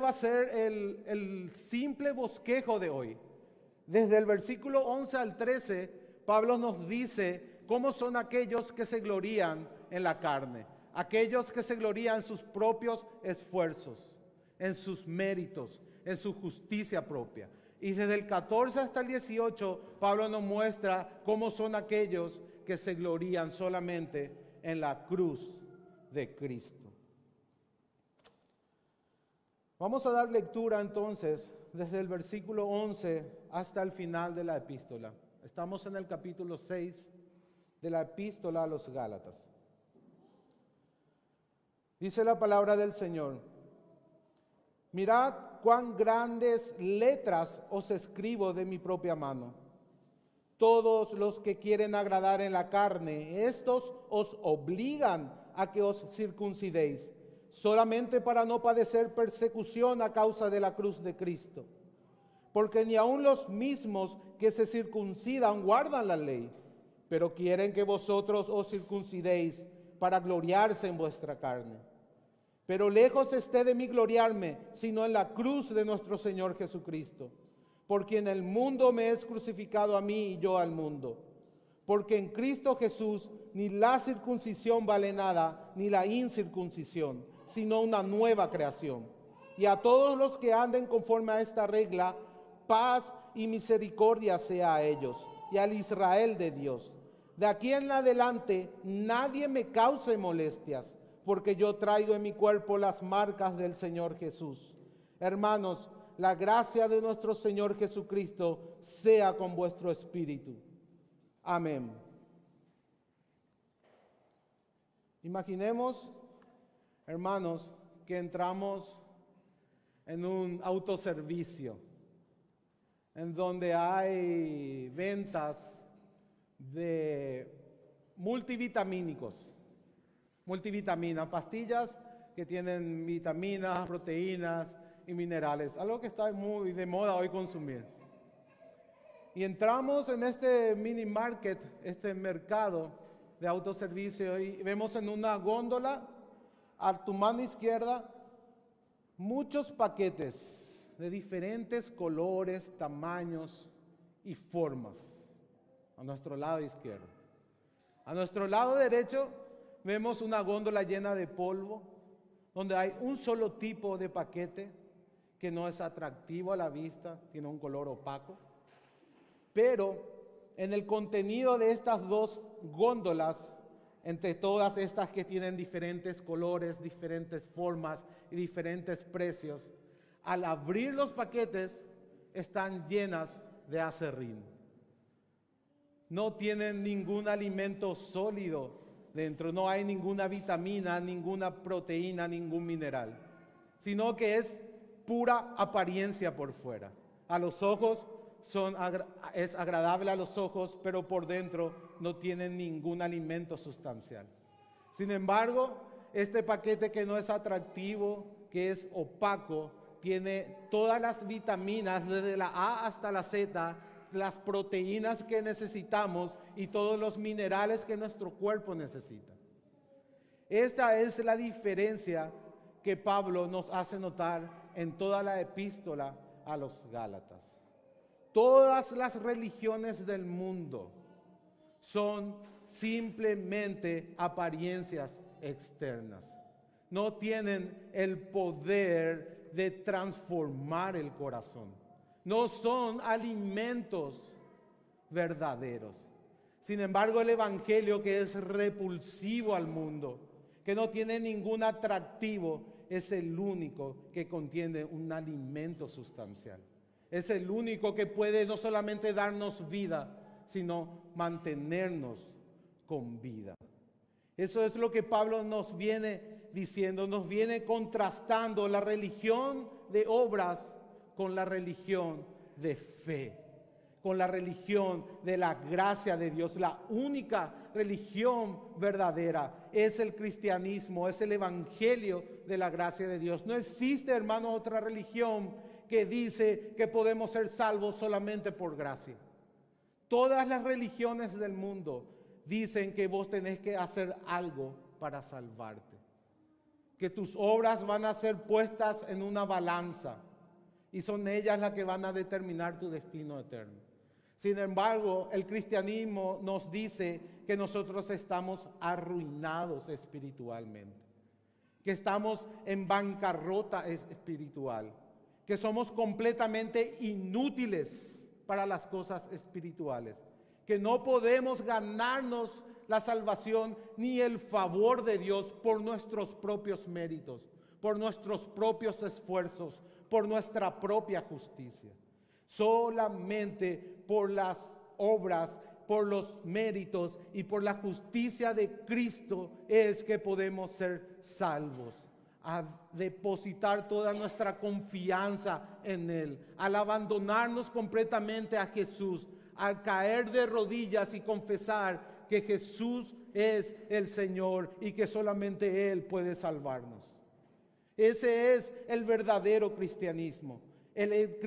va a ser el simple bosquejo de hoy. Desde el versículo 11 al 13, Pablo nos dice cómo son aquellos que se glorían en la carne, aquellos que se glorían en sus propios esfuerzos, en sus méritos, en su justicia propia. Y desde el 14 hasta el 18, Pablo nos muestra cómo son aquellos que se glorían solamente en la cruz de Cristo. Vamos a dar lectura entonces desde el versículo 11 hasta el final de la epístola. Estamos en el capítulo 6 de la epístola a los Gálatas. Dice la palabra del Señor: mirad cuán grandes letras os escribo de mi propia mano. Todos los que quieren agradar en la carne, estos os obligan a que os circuncidéis, solamente para no padecer persecución a causa de la cruz de Cristo. Porque ni aun los mismos que se circuncidan guardan la ley, pero quieren que vosotros os circuncidéis para gloriarse en vuestra carne. Pero lejos esté de mí gloriarme, sino en la cruz de nuestro Señor Jesucristo, por quien el mundo me es crucificado a mí y yo al mundo. Porque en Cristo Jesús ni la circuncisión vale nada, ni la incircuncisión, sino una nueva creación. Y a todos los que anden conforme a esta regla, paz y misericordia sea a ellos, y al Israel de Dios. De aquí en adelante nadie me cause molestias, porque yo traigo en mi cuerpo las marcas del Señor Jesús. Hermanos, la gracia de nuestro Señor Jesucristo sea con vuestro espíritu. Amén. Imaginemos, hermanos, que entramos en un autoservicio, en donde hay ventas de multivitamínicos. Multivitaminas, pastillas que tienen vitaminas, proteínas y minerales, algo que está muy de moda hoy consumir. Y entramos en este mini market, este mercado de autoservicio, y vemos en una góndola a tu mano izquierda muchos paquetes de diferentes colores, tamaños y formas a nuestro lado izquierdo. A nuestro lado derecho vemos una góndola llena de polvo, donde hay un solo tipo de paquete que no es atractivo a la vista, tiene un color opaco. Pero en el contenido de estas dos góndolas, entre todas estas que tienen diferentes colores, diferentes formas y diferentes precios, al abrir los paquetes están llenas de aserrín. No tienen ningún alimento sólido dentro, no hay ninguna vitamina, ninguna proteína, ningún mineral, sino que es pura apariencia por fuera. A los ojos es agradable a los ojos, pero por dentro no tienen ningún alimento sustancial. Sin embargo, este paquete que no es atractivo, que es opaco, tiene todas las vitaminas desde la A hasta la Z, las proteínas que necesitamos y todos los minerales que nuestro cuerpo necesita. Esta es la diferencia que Pablo nos hace notar en toda la epístola a los Gálatas. Todas las religiones del mundo son simplemente apariencias externas. No tienen el poder de transformar el corazón. No son alimentos verdaderos. Sin embargo, el evangelio, que es repulsivo al mundo, que no tiene ningún atractivo, es el único que contiene un alimento sustancial. Es el único que puede no solamente darnos vida, sino mantenernos con vida. Eso es lo que Pablo nos viene diciendo, nos viene contrastando la religión de obras con la religión de fe, con la religión de la gracia de Dios. La única religión verdadera es el cristianismo, es el evangelio de la gracia de Dios. No existe, hermano, otra religión que dice que podemos ser salvos solamente por gracia. Todas las religiones del mundo dicen que vos tenés que hacer algo para salvarte. que tus obras van a ser puestas en una balanza y son ellas las que van a determinar tu destino eterno. Sin embargo, el cristianismo nos dice que nosotros estamos arruinados espiritualmente, que estamos en bancarrota espiritual, que somos completamente inútiles para las cosas espirituales, que no podemos ganarnos la salvación ni el favor de Dios por nuestros propios méritos, por nuestros propios esfuerzos, por nuestra propia justicia. Solamente por las obras, por los méritos y por la justicia de Cristo es que podemos ser salvos. A depositar toda nuestra confianza en Él, al abandonarnos completamente a Jesús, al caer de rodillas y confesar que Jesús es el Señor y que solamente Él puede salvarnos. Ese es el verdadero cristianismo. El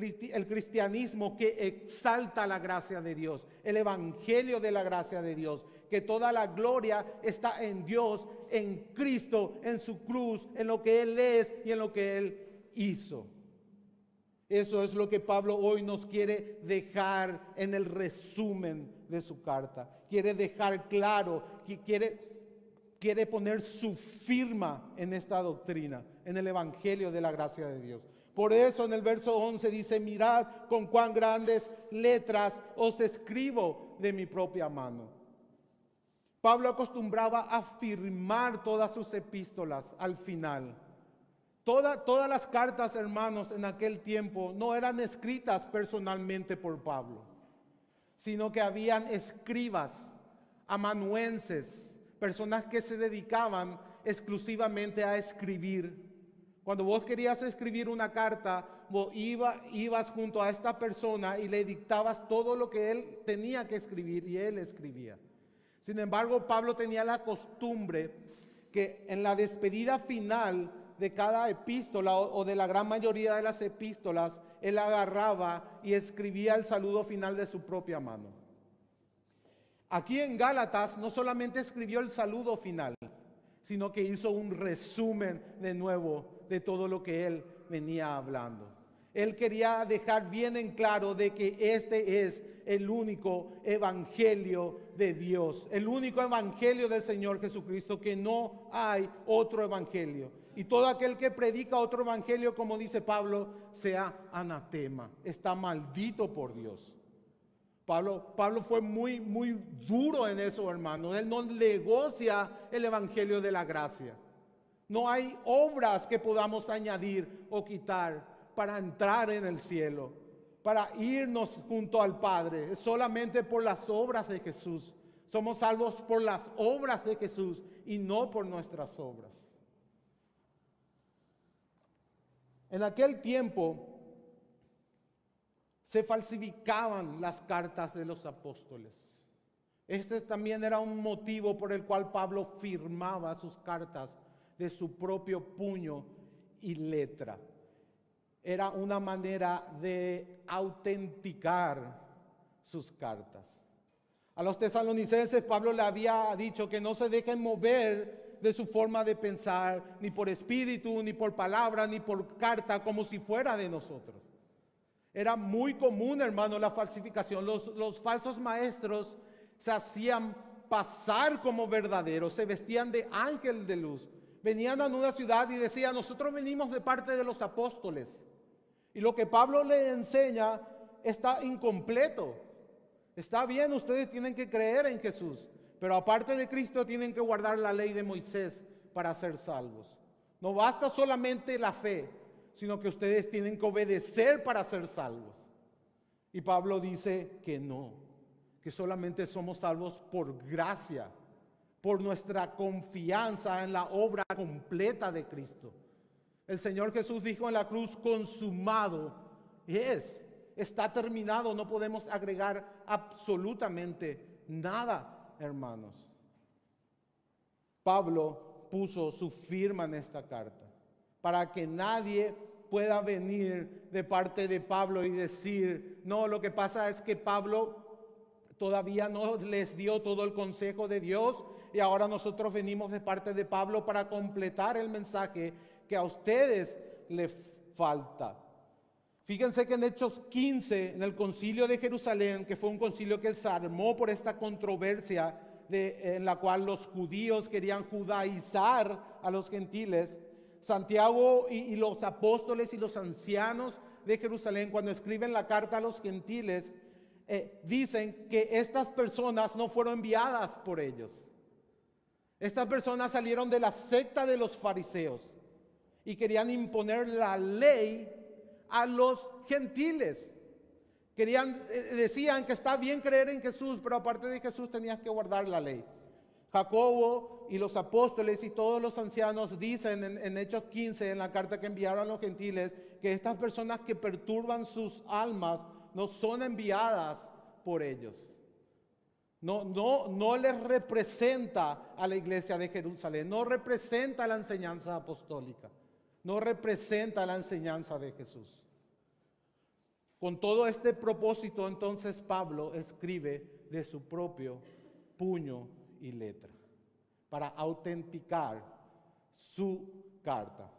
cristianismo que exalta la gracia de Dios, el evangelio de la gracia de Dios, que toda la gloria está en Dios, en Cristo, en su cruz, en lo que Él es y en lo que Él hizo. Eso es lo que Pablo hoy nos quiere dejar en el resumen de su carta. Quiere dejar claro, que quiere poner su firma en esta doctrina, en el evangelio de la gracia de Dios. Por eso en el verso 11 dice: mirad con cuán grandes letras os escribo de mi propia mano. Pablo acostumbraba a firmar todas sus epístolas al final. Todas las cartas, hermanos, en aquel tiempo no eran escritas personalmente por Pablo, sino que habían escribas, amanuenses, personas que se dedicaban exclusivamente a escribir. Cuando vos querías escribir una carta, vos ibas junto a esta persona y le dictabas todo lo que él tenía que escribir y él escribía. Sin embargo, Pablo tenía la costumbre que en la despedida final de cada epístola o de la gran mayoría de las epístolas, él agarraba y escribía el saludo final de su propia mano. Aquí en Gálatas no solamente escribió el saludo final, sino que hizo un resumen de nuevo de todo lo que él venía hablando. Él quería dejar bien en claro de que este es el único evangelio de Dios, el único evangelio del Señor Jesucristo, que no hay otro evangelio. Y todo aquel que predica otro evangelio, como dice Pablo, sea anatema, está maldito por Dios. Pablo fue muy duro en eso, hermano. Él no negocia el evangelio de la gracia. No hay obras que podamos añadir o quitar para entrar en el cielo, para irnos junto al Padre. Es solamente por las obras de Jesús. Somos salvos por las obras de Jesús y no por nuestras obras. En aquel tiempo se falsificaban las cartas de los apóstoles. Este también era un motivo por el cual Pablo firmaba sus cartas de su propio puño y letra. Era una manera de autenticar sus cartas. A los tesalonicenses Pablo le había dicho que no se dejen mover de su forma de pensar, ni por espíritu, ni por palabra, ni por carta, como si fuera de nosotros. Era muy común, hermano, la falsificación. Los falsos maestros se hacían pasar como verdaderos, se vestían de ángel de luz. Venían a una ciudad y decían: nosotros venimos de parte de los apóstoles. Y lo que Pablo le enseña está incompleto. Está bien, ustedes tienen que creer en Jesús, pero aparte de Cristo tienen que guardar la ley de Moisés para ser salvos. No basta solamente la fe, sino que ustedes tienen que obedecer para ser salvos. Y Pablo dice que no, que solamente somos salvos por gracia, por nuestra confianza en la obra completa de Cristo. El Señor Jesús dijo en la cruz: consumado es, está terminado. No podemos agregar absolutamente nada, hermanos. Pablo puso su firma en esta carta para que nadie pueda venir de parte de Pablo y decir: no, lo que pasa es que Pablo todavía no les dio todo el consejo de Dios, y ahora nosotros venimos de parte de Pablo para completar el mensaje que a ustedes les falta. Fíjense que en Hechos 15, en el concilio de Jerusalén, que fue un concilio que se armó por esta controversia en la cual los judíos querían judaizar a los gentiles, Santiago y los apóstoles y los ancianos de Jerusalén, cuando escriben la carta a los gentiles, dicen que estas personas no fueron enviadas por ellos. Estas personas salieron de la secta de los fariseos y querían imponer la ley a los gentiles. Decían que está bien creer en Jesús, pero aparte de Jesús tenías que guardar la ley. Jacobo y los apóstoles y todos los ancianos dicen en Hechos 15, en la carta que enviaron a los gentiles, que estas personas que perturban sus almas no son enviadas por ellos. No les representa a la iglesia de Jerusalén, no representa la enseñanza apostólica, no representa la enseñanza de Jesús. Con todo este propósito, entonces Pablo escribe de su propio puño y letra para autenticar su carta.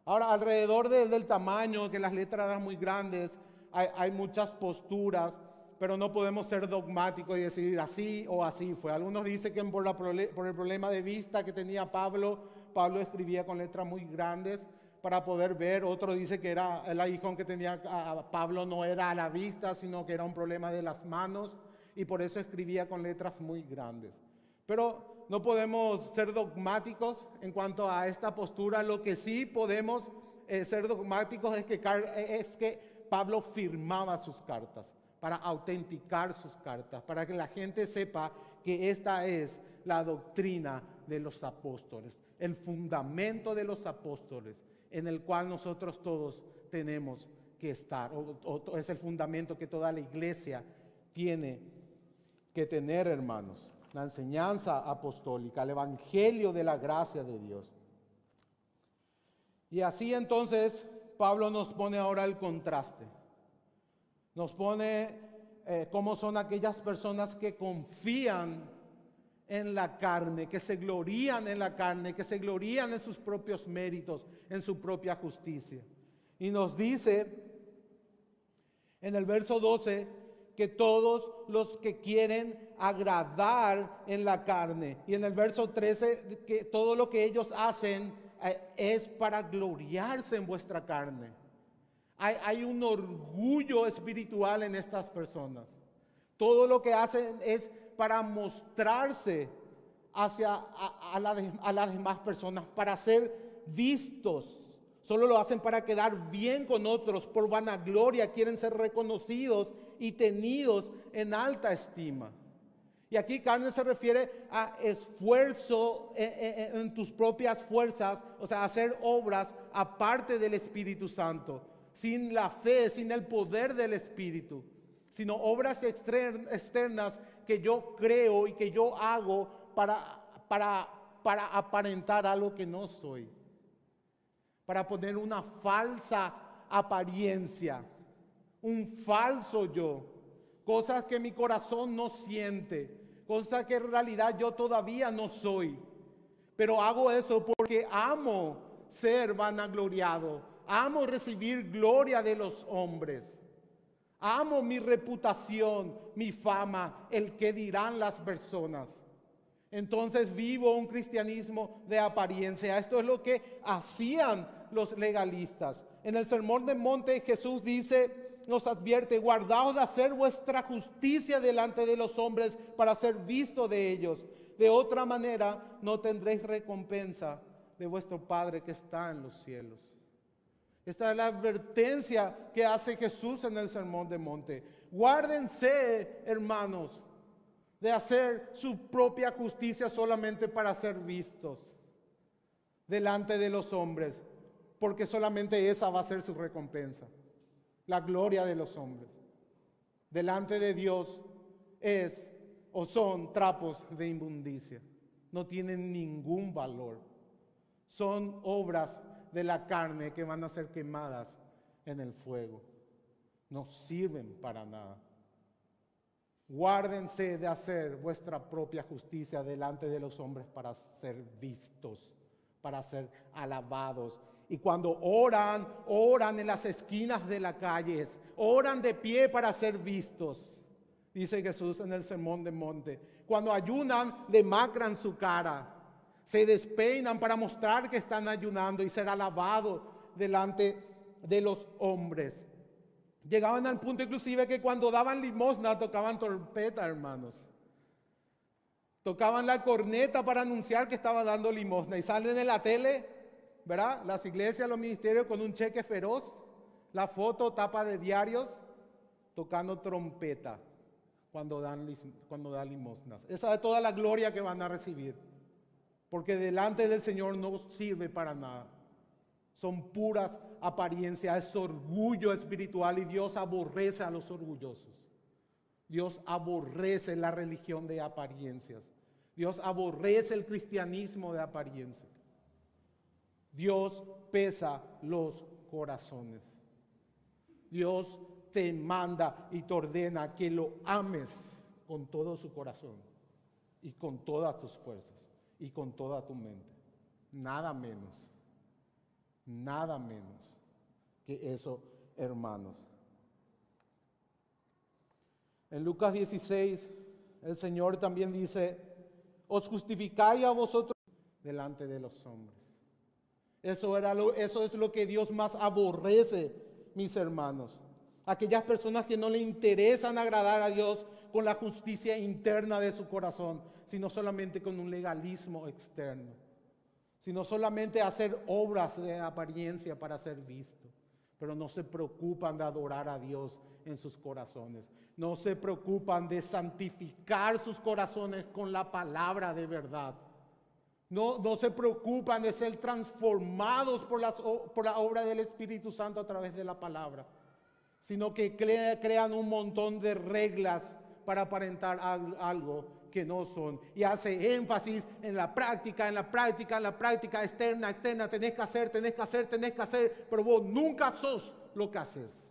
Ahora, alrededor del tamaño, que las letras eran muy grandes, hay muchas posturas, pero no podemos ser dogmáticos y decir así o así fue. Algunos dicen que por el problema de vista que tenía Pablo escribía con letras muy grandes para poder ver. Otro dice que era el aguijón que tenía Pablo no era a la vista, sino que era un problema de las manos, y por eso escribía con letras muy grandes. Pero no podemos ser dogmáticos en cuanto a esta postura. Lo que sí podemos ser dogmáticos es que Pablo firmaba sus cartas para autenticar sus cartas, para que la gente sepa que esta es la doctrina de los apóstoles, el fundamento de los apóstoles, en el cual nosotros todos tenemos que estar, o es el fundamento que toda la iglesia tiene que tener, hermanos. La enseñanza apostólica, el evangelio de la gracia de Dios. Y así entonces Pablo nos pone ahora el contraste. Nos pone cómo son aquellas personas que confían en la carne, que se glorían en la carne, que se glorían en sus propios méritos, en su propia justicia. Y nos dice en el verso 12 que todos los que quieren agradar en la carne, y en el verso 13 que todo lo que ellos hacen es para gloriarse en vuestra carne. Hay un orgullo espiritual en estas personas. Todo lo que hacen es para mostrarse a las demás personas, para ser vistos. Solo lo hacen para quedar bien con otros, por vanagloria, quieren ser reconocidos y tenidos en alta estima. Y aquí carne se refiere a esfuerzo en tus propias fuerzas, o sea, hacer obras aparte del Espíritu Santo, sin la fe, sin el poder del Espíritu, sino obras externas que yo creo y que yo hago para aparentar algo que no soy, para poner una falsa apariencia, un falso yo, cosas que mi corazón no siente, cosas que en realidad yo todavía no soy, pero hago eso porque amo ser vanagloriado, amo recibir gloria de los hombres, amo mi reputación, mi fama, el que dirán las personas. Entonces vivo un cristianismo de apariencia. Esto es lo que hacían los legalistas. En el Sermón del Monte Jesús nos advierte: guardaos de hacer vuestra justicia delante de los hombres para ser visto de ellos. De otra manera no tendréis recompensa de vuestro Padre que está en los cielos. Esta es la advertencia que hace Jesús en el Sermón del Monte. Guárdense, hermanos, de hacer su propia justicia solamente para ser vistos delante de los hombres, porque solamente esa va a ser su recompensa, la gloria de los hombres. Delante de Dios son trapos de inmundicia, no tienen ningún valor, son obras de la carne que van a ser quemadas en el fuego, no sirven para nada. Guárdense de hacer vuestra propia justicia delante de los hombres para ser vistos, para ser alabados. Y cuando oran, oran en las esquinas de las calles, oran de pie para ser vistos. Dice Jesús en el Sermón del Monte. Cuando ayunan, demacran su cara. Se despeinan para mostrar que están ayunando y ser alabados delante de los hombres. Llegaban al punto inclusive que cuando daban limosna tocaban trompeta, hermanos. Tocaban la corneta para anunciar que estaban dando limosna. Y salen en la tele, ¿verdad? Las iglesias, los ministerios con un cheque feroz. La foto, tapa de diarios, tocando trompeta cuando dan limosnas. Esa es toda la gloria que van a recibir. Porque delante del Señor no sirve para nada. Son puras apariencias, es orgullo espiritual y Dios aborrece a los orgullosos. Dios aborrece la religión de apariencias. Dios aborrece el cristianismo de apariencia. Dios pesa los corazones. Dios te manda y te ordena que lo ames con todo su corazón y con todas tus fuerzas y con toda tu mente. Nada menos que eso, hermanos. En Lucas 16, el Señor también dice, os justificáis a vosotros delante de los hombres. Eso es lo que Dios más aborrece, mis hermanos. Aquellas personas que no le interesan agradar a Dios con la justicia interna de su corazón, sino solamente con un legalismo externo. Sino solamente hacer obras de apariencia para ser visto. Pero no se preocupan de adorar a Dios en sus corazones. No se preocupan de santificar sus corazones con la palabra de verdad. No se preocupan de ser transformados por la obra del Espíritu Santo a través de la palabra. Sino que crean un montón de reglas para aparentar algo que no son, y hace énfasis en la práctica externa, tenés que hacer, pero vos nunca sos lo que haces.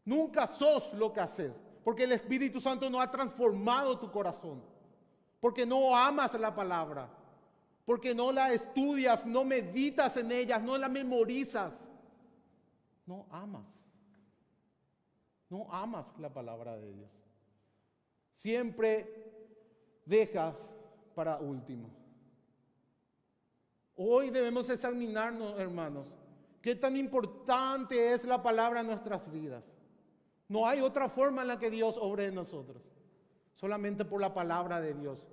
Nunca sos lo que haces, porque el Espíritu Santo no ha transformado tu corazón, porque no amas la palabra, porque no la estudias, no meditas en ellas, no la memorizas, no amas la palabra de Dios. Siempre dejas para último. Hoy debemos examinarnos, hermanos, qué tan importante es la palabra en nuestras vidas. No hay otra forma en la que Dios obre en nosotros, solamente por la palabra de Dios.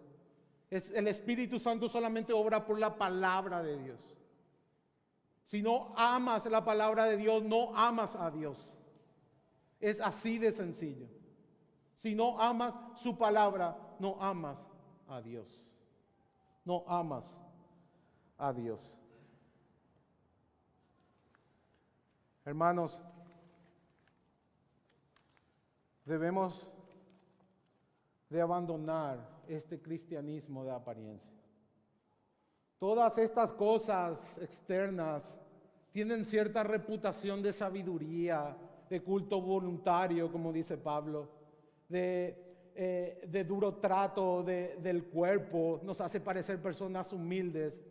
El Espíritu Santo solamente obra por la palabra de Dios. Si no amas la palabra de Dios, no amas a Dios. Es así de sencillo. Si no amas su palabra, no amas a Dios. No amas a Dios. Hermanos, debemos de abandonar este cristianismo de apariencia. Todas estas cosas externas tienen cierta reputación de sabiduría, de culto voluntario, como dice Pablo, de duro trato del cuerpo, nos hace parecer personas humildes,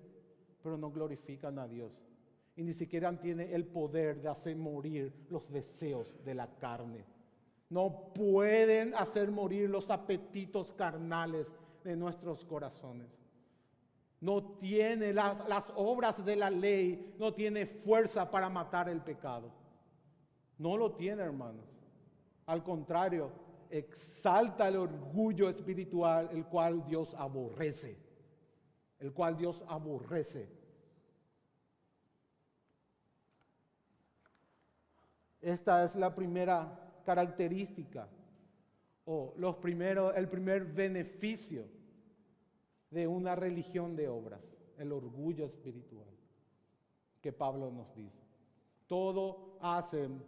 pero no glorifican a Dios. Y ni siquiera tiene el poder de hacer morir los deseos de la carne. No pueden hacer morir los apetitos carnales de nuestros corazones. No tiene las obras de la ley, no tiene fuerza para matar el pecado. No lo tiene, hermanos. Al contrario, exalta el orgullo espiritual, el cual Dios aborrece. El cual Dios aborrece. Esta es la primera característica o el primer beneficio de una religión de obras, el orgullo espiritual que Pablo nos dice. Todo hacen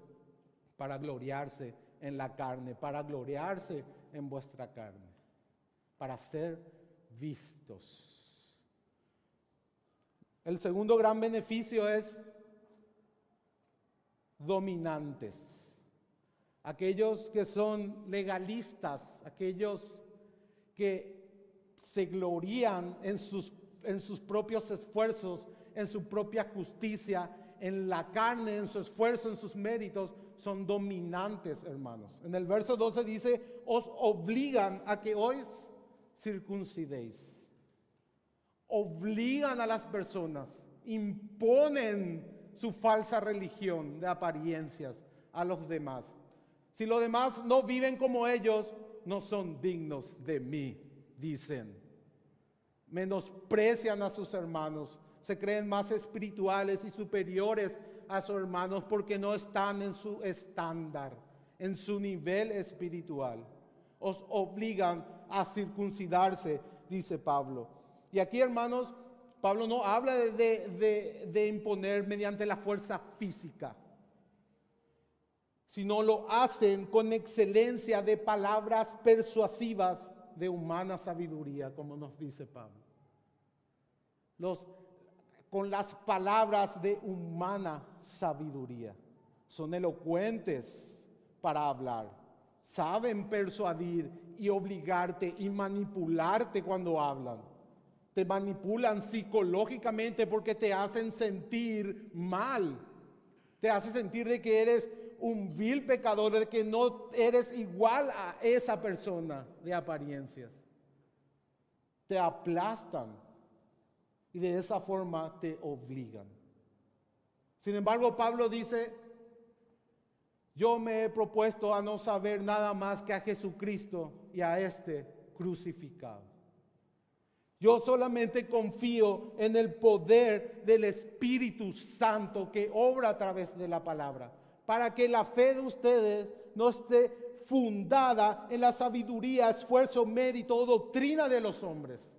para gloriarse en la carne, para gloriarse en vuestra carne, para ser vistos. El segundo gran beneficio es dominantes. aquellos que son legalistas, aquellos que se glorían en sus propios esfuerzos, en su propia justicia, en la carne, en su esfuerzo, en sus méritos, son dominantes, hermanos. En el verso 12 dice, os obligan a que os circuncidéis. Obligan a las personas, imponen su falsa religión de apariencias a los demás. Si los demás no viven como ellos, no son dignos de mí, dicen. Menosprecian a sus hermanos, se creen más espirituales y superiores a sus hermanos porque no están en su estándar, en su nivel espiritual. Os obligan a circuncidarse, dice Pablo. Y aquí, hermanos, Pablo no habla de imponer mediante la fuerza física, sino lo hacen con excelencia de palabras persuasivas de humana sabiduría, como nos dice Pablo. Con las palabras de humana sabiduría. Son elocuentes para hablar. Saben persuadir y obligarte y manipularte cuando hablan. Te manipulan psicológicamente porque te hacen sentir mal. Te hacen sentir de que eres un vil pecador, de que no eres igual a esa persona de apariencias. Te aplastan. Y de esa forma te obligan. Sin embargo, Pablo dice, yo me he propuesto a no saber nada más que a Jesucristo y a este crucificado. Yo solamente confío en el poder del Espíritu Santo que obra a través de la palabra, para que la fe de ustedes no esté fundada en la sabiduría, esfuerzo, mérito o doctrina de los hombres,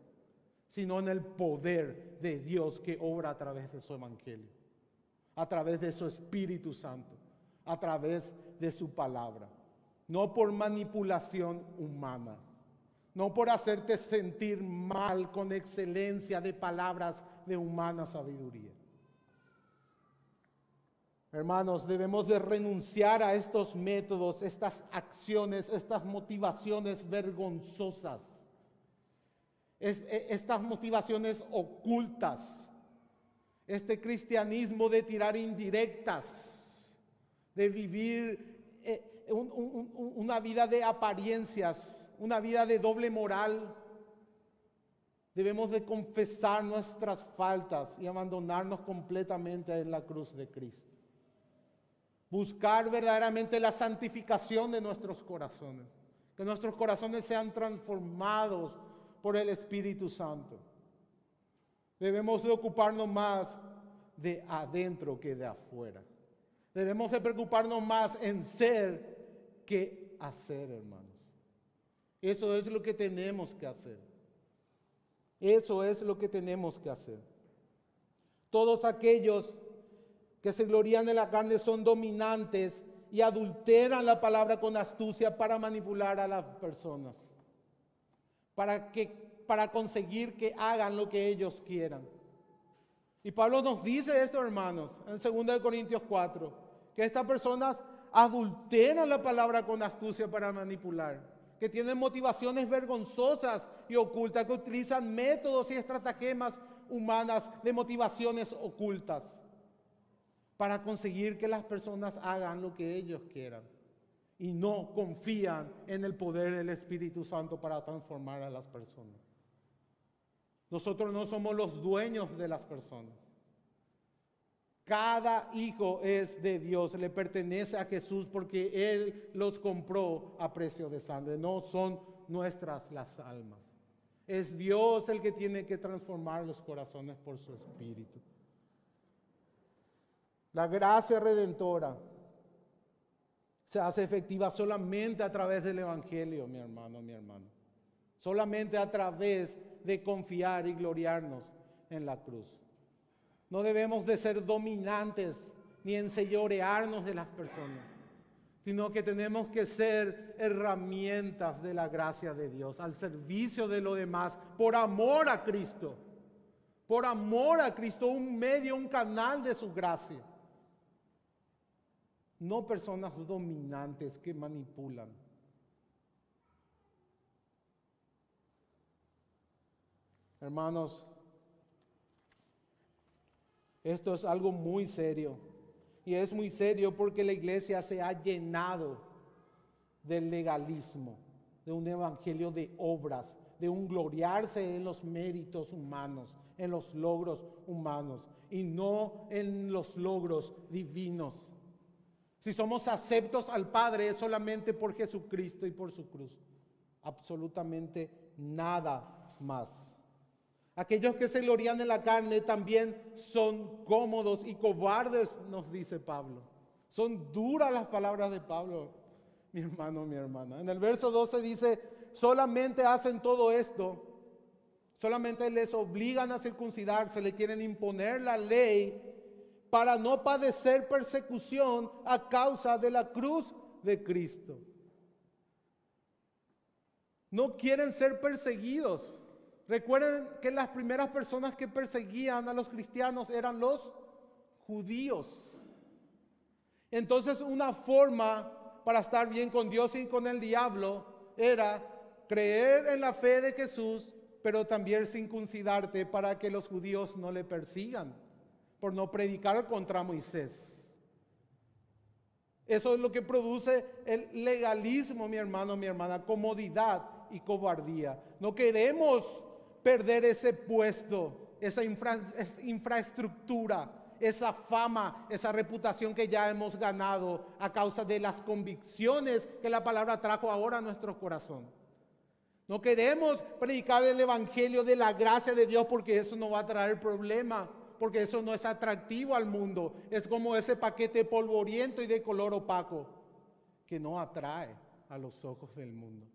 sino en el poder de Dios que obra a través de su evangelio, a través de su Espíritu Santo, a través de su palabra. No por manipulación humana, no por hacerte sentir mal con excelencia de palabras de humana sabiduría. Hermanos, debemos de renunciar a estos métodos, estas acciones, estas motivaciones vergonzosas. Estas motivaciones ocultas, este cristianismo de tirar indirectas, de vivir una vida de apariencias, una vida de doble moral. Debemos de confesar nuestras faltas y abandonarnos completamente en la cruz de Cristo. Buscar verdaderamente la santificación de nuestros corazones, que nuestros corazones sean transformados por el Espíritu Santo. Debemos de ocuparnos más de adentro que de afuera. Debemos de preocuparnos más en ser que hacer, hermanos. Eso es lo que tenemos que hacer. Eso es lo que tenemos que hacer. Todos aquellos que se glorían de la carne son dominantes y adulteran la palabra con astucia para manipular a las personas, para conseguir que hagan lo que ellos quieran. Y Pablo nos dice esto, hermanos, en 2 Corintios 4, que estas personas adulteran la palabra con astucia para manipular, que tienen motivaciones vergonzosas y ocultas, que utilizan métodos y estratagemas humanas de motivaciones ocultas para conseguir que las personas hagan lo que ellos quieran y no confían en el poder del Espíritu Santo para transformar a las personas. Nosotros no somos los dueños de las personas. Cada hijo es de Dios, le pertenece a Jesús porque Él los compró a precio de sangre. No son nuestras las almas. Es Dios el que tiene que transformar los corazones por su Espíritu. La gracia redentora se hace efectiva solamente a través del Evangelio, mi hermano, mi hermana. Solamente a través de confiar y gloriarnos en la cruz. No debemos de ser dominantes ni enseñorearnos de las personas, sino que tenemos que ser herramientas de la gracia de Dios, al servicio de lo demás, por amor a Cristo. Por amor a Cristo, un medio, un canal de su gracia. no personas dominantes que manipulan. Hermanos, esto es algo muy serio. Y es muy serio porque la iglesia se ha llenado del legalismo, de un evangelio de obras, de un gloriarse en los méritos humanos, en los logros humanos y no en los logros divinos. Si somos aceptos al Padre es solamente por Jesucristo y por su cruz. Absolutamente nada más. Aquellos que se glorían en la carne también son cómodos y cobardes, nos dice Pablo. Son duras las palabras de Pablo, mi hermano, mi hermana. En el verso 12 dice, solamente hacen todo esto, solamente les obligan a circuncidarse, le quieren imponer la ley para no padecer persecución a causa de la cruz de Cristo. No quieren ser perseguidos. Recuerden que las primeras personas que perseguían a los cristianos eran los judíos. Entonces, una forma para estar bien con Dios y con el diablo era creer en la fe de Jesús, pero también circuncidarte para que los judíos no le persigan por no predicar contra Moisés. Eso es lo que produce el legalismo, mi hermano, mi hermana, comodidad y cobardía. No queremos perder ese puesto, esa infraestructura, esa fama, esa reputación que ya hemos ganado a causa de las convicciones que la palabra trajo ahora a nuestro corazón. No queremos predicar el evangelio de la gracia de Dios porque eso no va a traer problema, porque eso no es atractivo al mundo. Es como ese paquete polvoriento y de color opaco que no atrae a los ojos del mundo.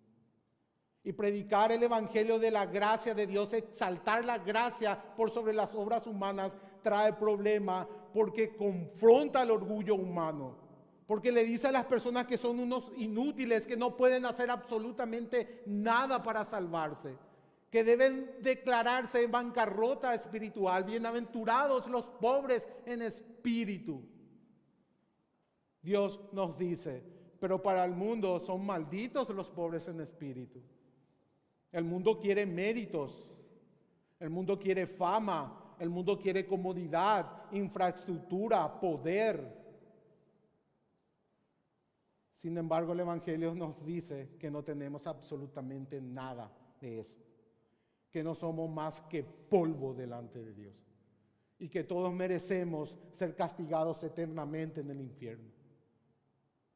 Y predicar el evangelio de la gracia de Dios, exaltar la gracia por sobre las obras humanas, trae problema porque confronta el orgullo humano. Porque le dice a las personas que son unos inútiles, que no pueden hacer absolutamente nada para salvarse, que deben declararse en bancarrota espiritual. Bienaventurados los pobres en espíritu. Dios nos dice, pero para el mundo son malditos los pobres en espíritu. El mundo quiere méritos, el mundo quiere fama, el mundo quiere comodidad, infraestructura, poder. Sin embargo, el Evangelio nos dice que no tenemos absolutamente nada de eso, que no somos más que polvo delante de Dios y que todos merecemos ser castigados eternamente en el infierno.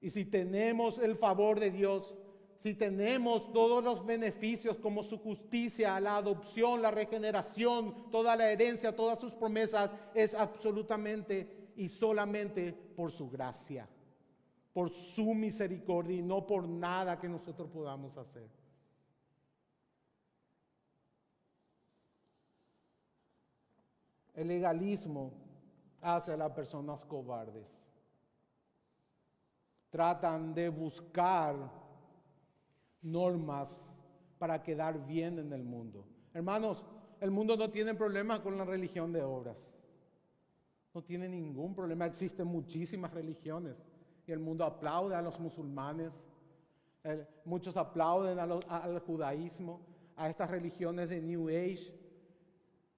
Y si tenemos el favor de Dios, si tenemos todos los beneficios como su justicia, la adopción, la regeneración, toda la herencia, todas sus promesas, es absolutamente y solamente por su gracia, por su misericordia y no por nada que nosotros podamos hacer. El legalismo hace a las personas cobardes. Tratan de buscar normas para quedar bien en el mundo. Hermanos, el mundo no tiene problema con la religión de obras. No tiene ningún problema. Existen muchísimas religiones y el mundo aplaude a los musulmanes. Muchos aplauden al judaísmo, a estas religiones de New Age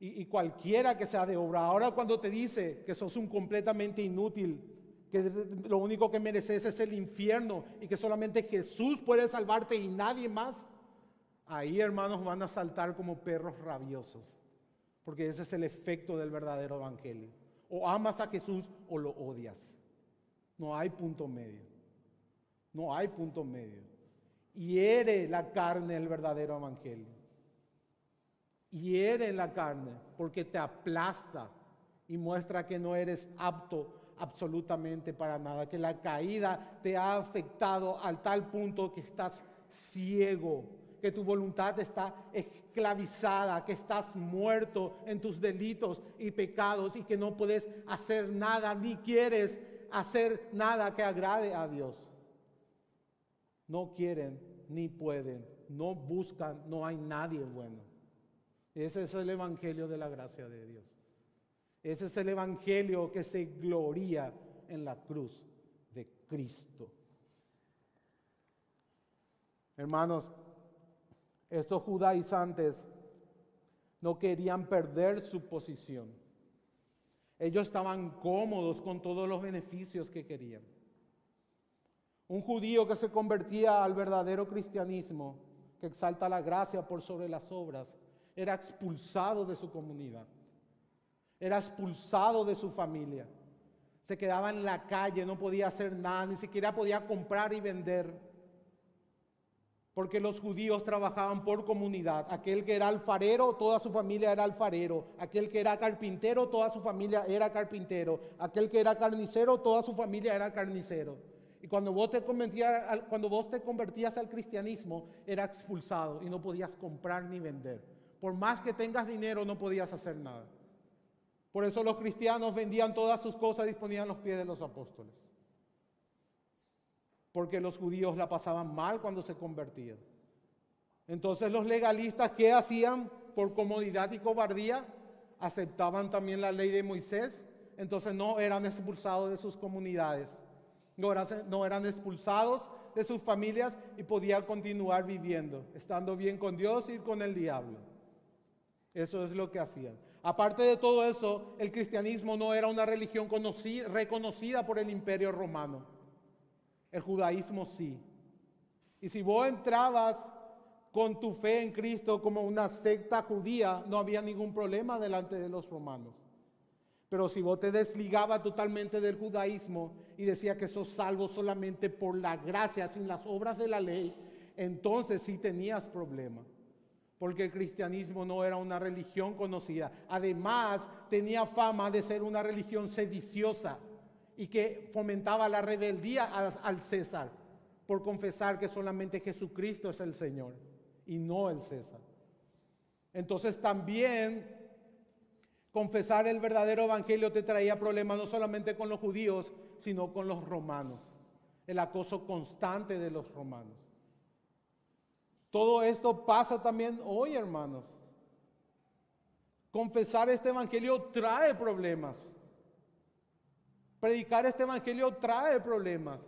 y cualquiera que sea de obra. Ahora cuando te dice que sos un completamente inútil, que lo único que mereces es el infierno y que solamente Jesús puede salvarte y nadie más, ahí, hermanos, van a saltar como perros rabiosos, porque ese es el efecto del verdadero evangelio. O amas a Jesús o lo odias. No hay punto medio. No hay punto medio. Hiere la carne el verdadero evangelio. Hiere la carne porque te aplasta y muestra que no eres apto absolutamente para nada, que la caída te ha afectado al tal punto que estás ciego, que tu voluntad está esclavizada, que estás muerto en tus delitos y pecados y que no puedes hacer nada ni quieres hacer nada que agrade a Dios. No quieren ni pueden, no buscan, no hay nadie bueno. Ese es el evangelio de la gracia de Dios. Ese es el evangelio que se gloria en la cruz de Cristo. Hermanos, estos judaizantes no querían perder su posición. Ellos estaban cómodos con todos los beneficios que querían. Un judío que se convertía al verdadero cristianismo, que exalta la gracia por sobre las obras, era expulsado de su comunidad, era expulsado de su familia. Se quedaba en la calle, no podía hacer nada, ni siquiera podía comprar y vender. Porque los judíos trabajaban por comunidad. Aquel que era alfarero, toda su familia era alfarero. Aquel que era carpintero, toda su familia era carpintero. Aquel que era carnicero, toda su familia era carnicero. Y cuando vos te convertías al cristianismo, era expulsado y no podías comprar ni vender. Por más que tengas dinero, no podías hacer nada. Por eso los cristianos vendían todas sus cosas y ponían los pies de los apóstoles. Porque los judíos la pasaban mal cuando se convertían. Entonces los legalistas, ¿qué hacían? Por comodidad y cobardía, aceptaban también la ley de Moisés. Entonces no eran expulsados de sus comunidades, no eran expulsados de sus familias y podían continuar viviendo, estando bien con Dios y con el diablo. Eso es lo que hacían. Aparte de todo eso, el cristianismo no era una religión reconocida por el Imperio Romano. El judaísmo sí. Y si vos entrabas con tu fe en Cristo como una secta judía, no había ningún problema delante de los romanos. Pero si vos te desligabas totalmente del judaísmo y decías que sos salvo solamente por la gracia, sin las obras de la ley, entonces sí tenías problema. Porque el cristianismo no era una religión conocida. Además, tenía fama de ser una religión sediciosa y que fomentaba la rebeldía al César por confesar que solamente Jesucristo es el Señor y no el César. Entonces también confesar el verdadero evangelio te traía problemas no solamente con los judíos, sino con los romanos. El acoso constante de los romanos. Todo esto pasa también hoy, hermanos. Confesar este evangelio trae problemas. Predicar este evangelio trae problemas.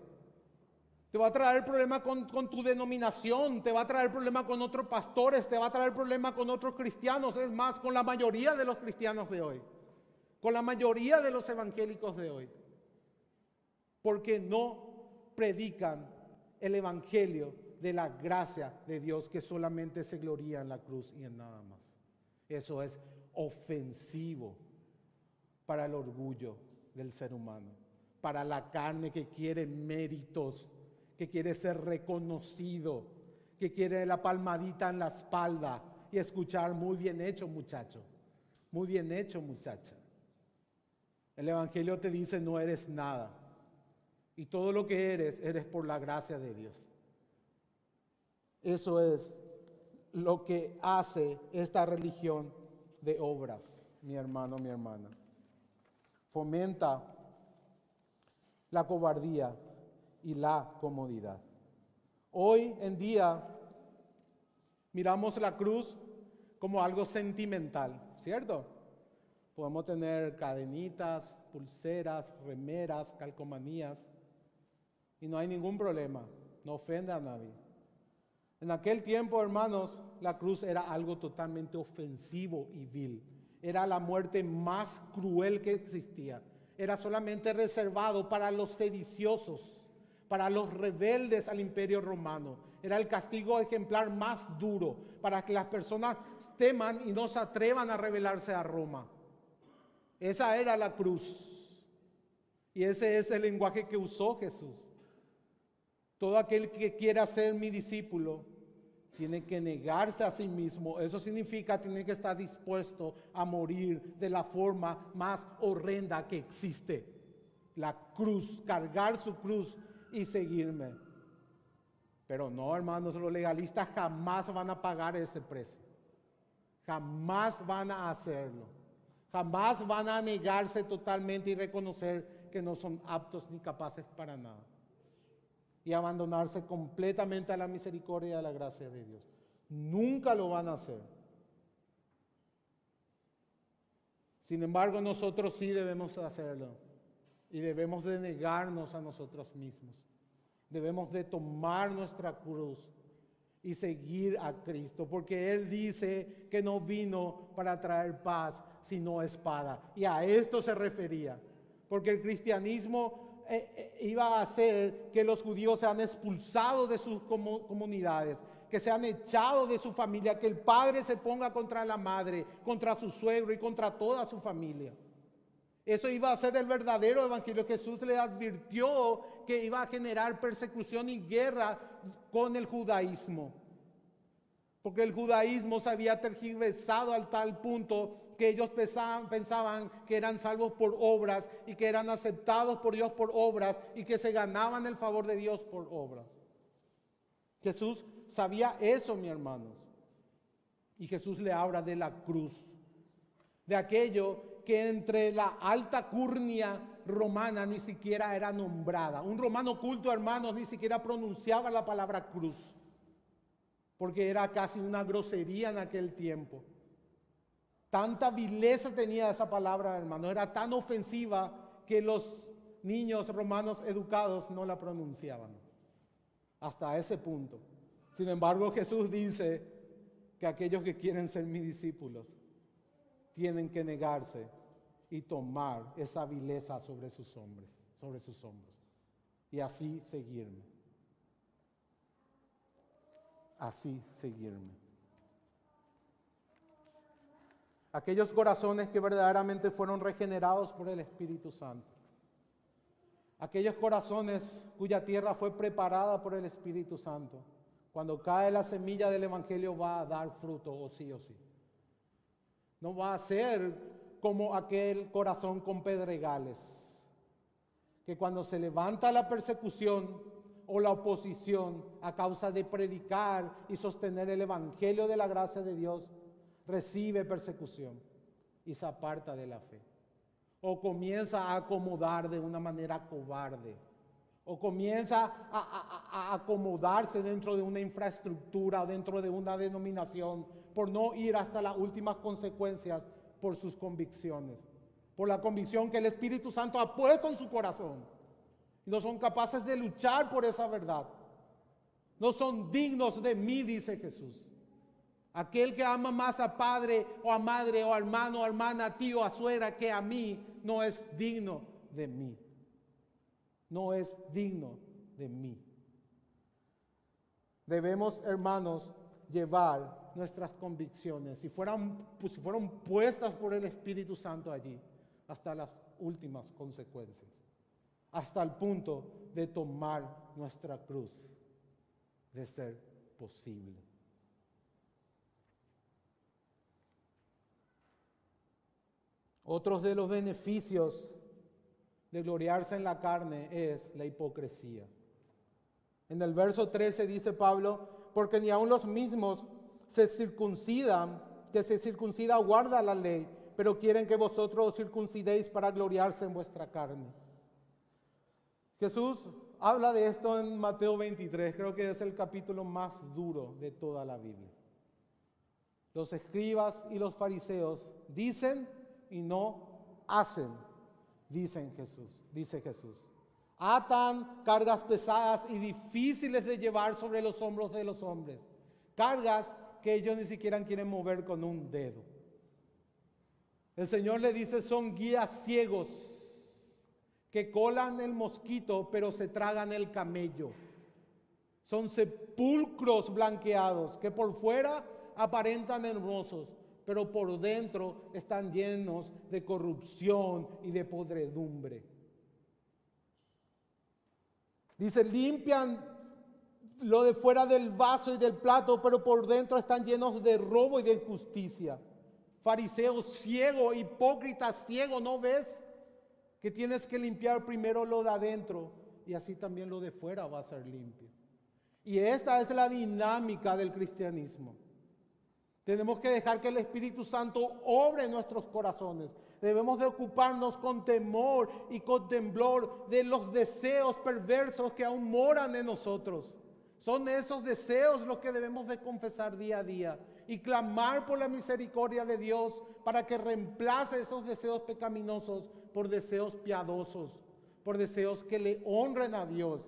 Te va a traer problemas con tu denominación, te va a traer problemas con otros pastores, te va a traer problemas con otros cristianos, es más, con la mayoría de los cristianos de hoy, con la mayoría de los evangélicos de hoy, porque no predican el evangelio de la gracia de Dios que solamente se gloría en la cruz y en nada más. Eso es ofensivo para el orgullo del ser humano, para la carne que quiere méritos, que quiere ser reconocido, que quiere la palmadita en la espalda y escuchar muy bien hecho muchacho, muy bien hecho muchacha. El evangelio te dice no eres nada y todo lo que eres por la gracia de Dios. Eso es lo que hace esta religión de obras, mi hermano, mi hermana. Fomenta la cobardía y la comodidad. Hoy en día miramos la cruz como algo sentimental, ¿cierto? Podemos tener cadenitas, pulseras, remeras, calcomanías y no hay ningún problema, no ofende a nadie. En aquel tiempo, hermanos, la cruz era algo totalmente ofensivo y vil. Era la muerte más cruel que existía. Era solamente reservado para los sediciosos, para los rebeldes al Imperio Romano. Era el castigo ejemplar más duro para que las personas teman y no se atrevan a rebelarse a Roma. Esa era la cruz. Y ese es el lenguaje que usó Jesús. Todo aquel que quiera ser mi discípulo tiene que negarse a sí mismo. Eso significa tiene que estar dispuesto a morir de la forma más horrenda que existe. La cruz, cargar su cruz y seguirme. Pero no, hermanos, los legalistas jamás van a pagar ese precio. Jamás van a hacerlo. Jamás van a negarse totalmente y reconocer que no son aptos ni capaces para nada. Y abandonarse completamente a la misericordia y a la gracia de Dios. Nunca lo van a hacer. Sin embargo, nosotros sí debemos hacerlo. Y debemos de negarnos a nosotros mismos. Debemos de tomar nuestra cruz y seguir a Cristo, porque Él dice que no vino para traer paz, sino espada. Y a esto se refería, porque el cristianismo iba a hacer que los judíos sean expulsados de sus comunidades, que sean echados de su familia, que el padre se ponga contra la madre, contra su suegro y contra toda su familia. Eso iba a ser el verdadero evangelio. Jesús le advirtió que iba a generar persecución y guerra con el judaísmo. Porque el judaísmo se había tergiversado al tal punto que ellos pensaban que eran salvos por obras y que eran aceptados por Dios por obras y que se ganaban el favor de Dios por obras. Jesús sabía eso, mis hermanos. Y Jesús le habla de la cruz, de aquello que entre la alta curnia romana ni siquiera era nombrada. Un romano culto, hermanos, ni siquiera pronunciaba la palabra cruz, porque era casi una grosería en aquel tiempo. Tanta vileza tenía esa palabra, hermanos, era tan ofensiva que los niños romanos educados no la pronunciaban. Hasta ese punto. Sin embargo, Jesús dice que aquellos que quieren ser mis discípulos tienen que negarse y tomar esa vileza sobre sus hombros, y así seguirme. Así seguirme. Aquellos corazones que verdaderamente fueron regenerados por el Espíritu Santo. Aquellos corazones cuya tierra fue preparada por el Espíritu Santo. Cuando cae la semilla del Evangelio va a dar fruto, o sí o sí. No va a ser como aquel corazón con pedregales, que cuando se levanta la persecución o la oposición a causa de predicar y sostener el Evangelio de la gracia de Dios, recibe persecución y se aparta de la fe. O comienza a acomodar de una manera cobarde. O comienza a acomodarse dentro de una infraestructura, dentro de una denominación, por no ir hasta las últimas consecuencias por sus convicciones. Por la convicción que el Espíritu Santo ha puesto en su corazón. Y no son capaces de luchar por esa verdad. No son dignos de mí, dice Jesús. Aquel que ama más a padre o a madre o a hermano o hermana, tío o suegra que a mí, no es digno de mí. No es digno de mí. Debemos, hermanos, llevar nuestras convicciones, si fueron puestas por el Espíritu Santo allí, hasta las últimas consecuencias, hasta el punto de tomar nuestra cruz, de ser posible. Otros de los beneficios de gloriarse en la carne es la hipocresía. En el verso 13 dice Pablo, porque ni aun los mismos que se circuncida guarda la ley, pero quieren que vosotros os circuncidéis para gloriarse en vuestra carne. Jesús habla de esto en Mateo 23, creo que es el capítulo más duro de toda la Biblia. Los escribas y los fariseos dicen y no hacen, dice Jesús. Atan cargas pesadas y difíciles de llevar sobre los hombros de los hombres. Cargas que ellos ni siquiera quieren mover con un dedo. El Señor le dice, son guías ciegos que colan el mosquito pero se tragan el camello. Son sepulcros blanqueados que por fuera aparentan hermosos, pero por dentro están llenos de corrupción y de podredumbre. Dice, limpian lo de fuera del vaso y del plato, pero por dentro están llenos de robo y de injusticia. Fariseo ciego, hipócrita ciego, ¿no ves? Que tienes que limpiar primero lo de adentro y así también lo de fuera va a ser limpio. Y esta es la dinámica del cristianismo. Tenemos que dejar que el Espíritu Santo obre en nuestros corazones. Debemos de ocuparnos con temor y con temblor de los deseos perversos que aún moran en nosotros. Son esos deseos los que debemos de confesar día a día y clamar por la misericordia de Dios para que reemplace esos deseos pecaminosos por deseos piadosos, por deseos que le honren a Dios.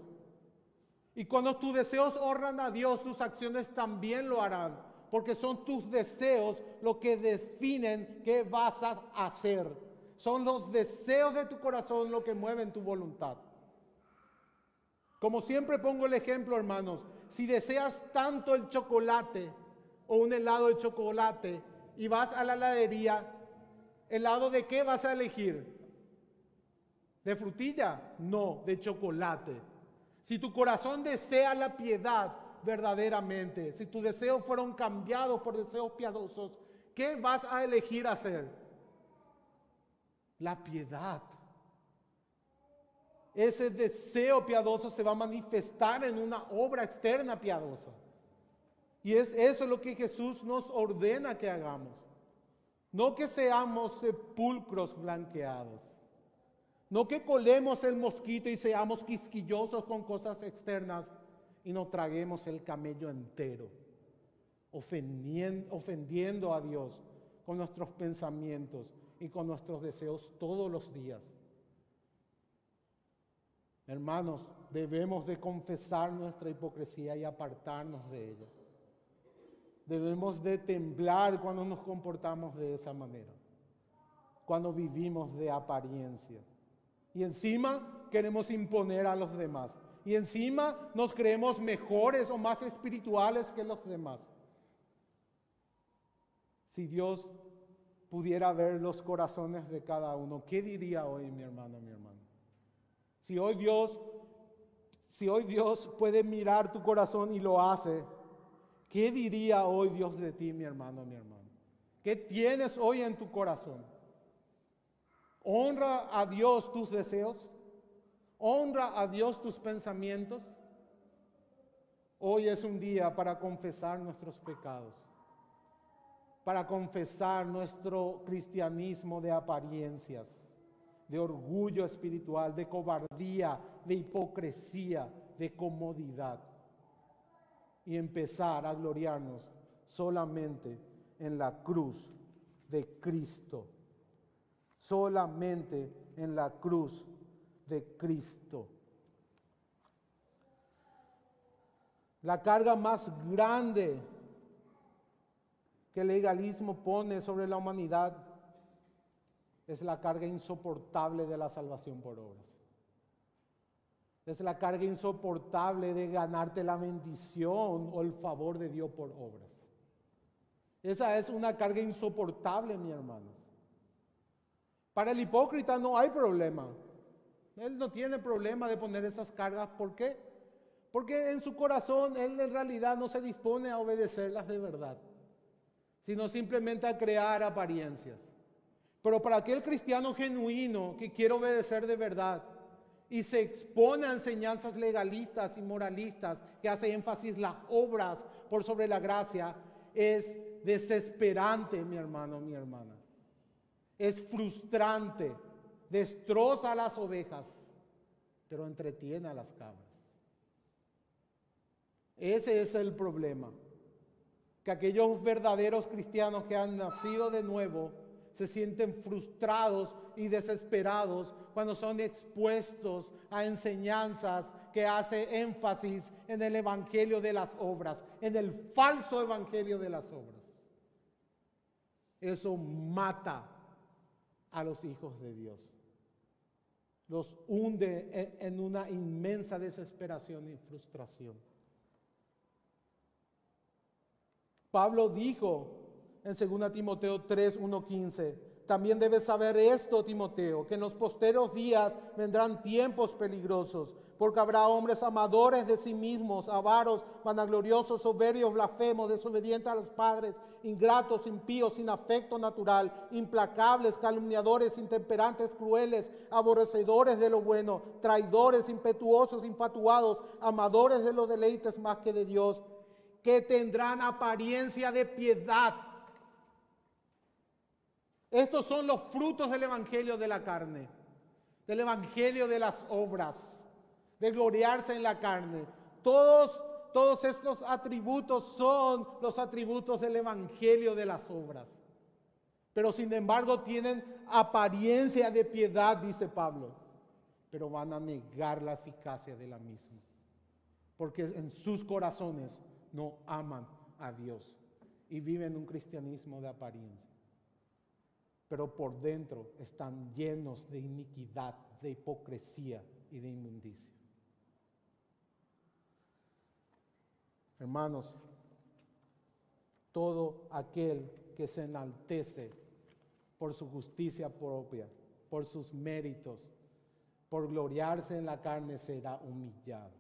Y cuando tus deseos honran a Dios, tus acciones también lo harán, porque son tus deseos lo que definen qué vas a hacer. Son los deseos de tu corazón lo que mueven tu voluntad. Como siempre pongo el ejemplo, hermanos, si deseas tanto el chocolate o un helado de chocolate y vas a la heladería, ¿helado de qué vas a elegir? ¿De frutilla? No, de chocolate. Si tu corazón desea la piedad verdaderamente, si tus deseos fueron cambiados por deseos piadosos, ¿qué vas a elegir hacer? La piedad. Ese deseo piadoso se va a manifestar en una obra externa piadosa. Y es eso lo que Jesús nos ordena que hagamos. No que seamos sepulcros blanqueados. No que colemos el mosquito y seamos quisquillosos con cosas externas y nos traguemos el camello entero, ofendiendo a Dios con nuestros pensamientos y con nuestros deseos todos los días. Hermanos, debemos de confesar nuestra hipocresía y apartarnos de ella. Debemos de temblar cuando nos comportamos de esa manera, cuando vivimos de apariencia. Y encima queremos imponer a los demás. Y encima nos creemos mejores o más espirituales que los demás. Si Dios pudiera ver los corazones de cada uno, ¿qué diría hoy mi hermano, mi hermana? Si hoy Dios puede mirar tu corazón y lo hace, ¿qué diría hoy Dios de ti, mi hermano, mi hermana? ¿Qué tienes hoy en tu corazón? ¿Honra a Dios tus deseos? ¿Honra a Dios tus pensamientos? Hoy es un día para confesar nuestros pecados, para confesar nuestro cristianismo de apariencias, de orgullo espiritual, de cobardía, de hipocresía, de comodidad, y empezar a gloriarnos solamente en la cruz de Cristo. Solamente en la cruz de Cristo. La carga más grande que el legalismo pone sobre la humanidad es la carga insoportable de la salvación por obras. Es la carga insoportable de ganarte la bendición o el favor de Dios por obras. Esa es una carga insoportable, mis hermanos. Para el hipócrita no hay problema. Él no tiene problema de poner esas cargas. ¿Por qué? Porque en su corazón él en realidad no se dispone a obedecerlas de verdad, sino simplemente a crear apariencias. Pero para aquel cristiano genuino que quiere obedecer de verdad y se expone a enseñanzas legalistas y moralistas que hace énfasis en las obras por sobre la gracia, es desesperante, mi hermano, mi hermana. Es frustrante, destroza a las ovejas, pero entretiene a las cabras. Ese es el problema, que aquellos verdaderos cristianos que han nacido de nuevo se sienten frustrados y desesperados cuando son expuestos a enseñanzas que hace énfasis en el evangelio de las obras, en el falso evangelio de las obras. Eso mata a los hijos de Dios. Los hunde en una inmensa desesperación y frustración. Pablo dijo en 2 Timoteo 3, 1-15, también debes saber esto, Timoteo, que en los posteros días vendrán tiempos peligrosos, porque habrá hombres amadores de sí mismos, avaros, vanagloriosos, soberbios, blasfemos, desobedientes a los padres, ingratos, impíos, sin afecto natural, implacables, calumniadores, intemperantes, crueles, aborrecedores de lo bueno, traidores, impetuosos, infatuados, amadores de los deleites más que de Dios, que tendrán apariencia de piedad. Estos son los frutos del evangelio de la carne, del evangelio de las obras, de gloriarse en la carne. Todos estos atributos son los atributos del evangelio de las obras. Pero sin embargo tienen apariencia de piedad, dice Pablo. pero van a negar la eficacia de la misma, porque en sus corazones no aman a Dios y viven un cristianismo de apariencia, pero por dentro están llenos de iniquidad, de hipocresía y de inmundicia. Hermanos, todo aquel que se enaltece por su justicia propia, por sus méritos, por gloriarse en la carne, será humillado.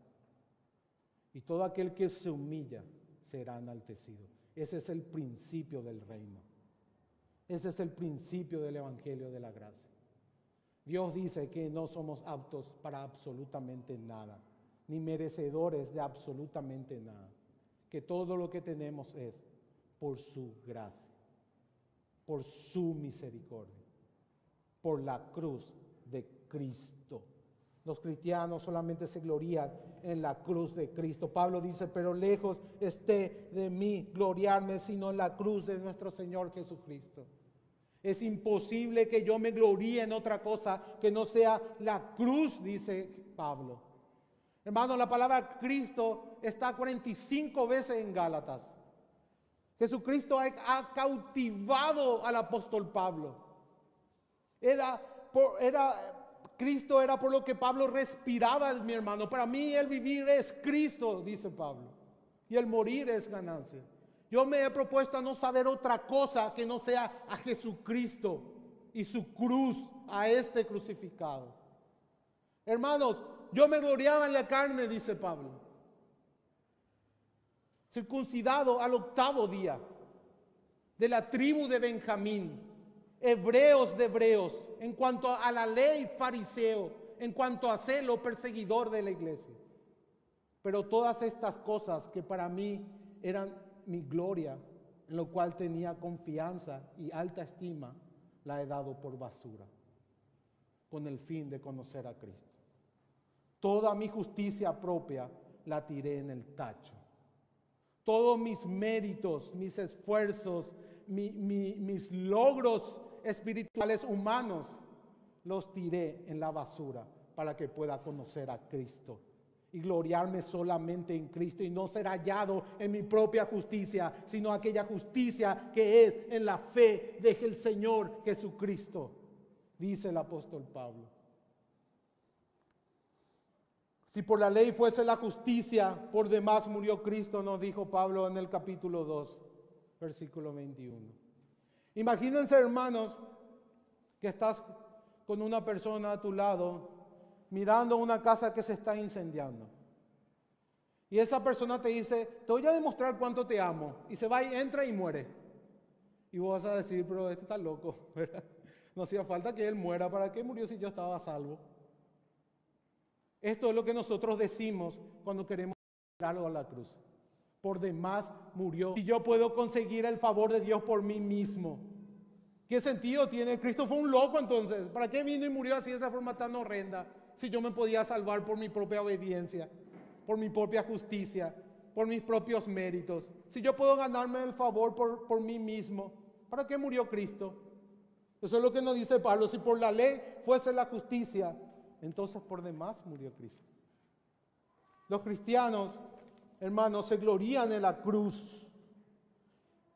Y todo aquel que se humilla será enaltecido. Ese es el principio del reino. Ese es el principio del evangelio de la gracia. Dios dice que no somos aptos para absolutamente nada, ni merecedores de absolutamente nada. Que todo lo que tenemos es por su gracia, por su misericordia, por la cruz de Cristo. Los cristianos solamente se glorían en la cruz de Cristo. Pablo dice, pero lejos esté de mí gloriarme, sino en la cruz de nuestro Señor Jesucristo. Es imposible que yo me gloríe en otra cosa que no sea la cruz, dice Pablo. Hermano, la palabra Cristo está 45 veces en Gálatas. Jesucristo ha cautivado al apóstol Pablo. Cristo era por lo que Pablo respiraba, mi hermano. Para mí el vivir es Cristo, dice Pablo, y el morir es ganancia. Yo me he propuesto a no saber otra cosa que no sea a Jesucristo y su cruz, a este crucificado. Hermanos, yo me gloriaba en la carne, dice Pablo. Circuncidado al 8º día, de la tribu de Benjamín, hebreos de hebreos, en cuanto a la ley fariseo, en cuanto a celo perseguidor de la iglesia. Pero todas estas cosas que para mí eran mi gloria, en lo cual tenía confianza y alta estima, la he dado por basura, con el fin de conocer a Cristo. Toda mi justicia propia la tiré en el tacho. Todos mis méritos, mis esfuerzos, mis logros espirituales humanos, los tiré en la basura para que pueda conocer a Cristo y gloriarme solamente en Cristo y no ser hallado en mi propia justicia, sino aquella justicia que es en la fe del Señor Jesucristo, dice el apóstol Pablo. Si por la ley fuese la justicia, por demás murió Cristo, nos dijo Pablo en el capítulo 2, versículo 21. Imagínense, hermanos, que estás con una persona a tu lado mirando una casa que se está incendiando. Y esa persona te dice, te voy a demostrar cuánto te amo. Y se va y entra y muere. Y vos vas a decir, pero este está loco, ¿verdad? No hacía falta que él muera. ¿Para qué murió si yo estaba a salvo? Esto es lo que nosotros decimos cuando queremos llevarlo a la cruz. Por demás murió. Si yo puedo conseguir el favor de Dios por mí mismo, ¿qué sentido tiene? Cristo fue un loco entonces. ¿Para qué vino y murió así de esa forma tan horrenda? Si yo me podía salvar por mi propia obediencia, por mi propia justicia, por mis propios méritos. Si yo puedo ganarme el favor por mí mismo, ¿para qué murió Cristo? Eso es lo que nos dice Pablo. Si por la ley fuese la justicia, entonces por demás murió Cristo. Los cristianos, hermanos, se glorían en la cruz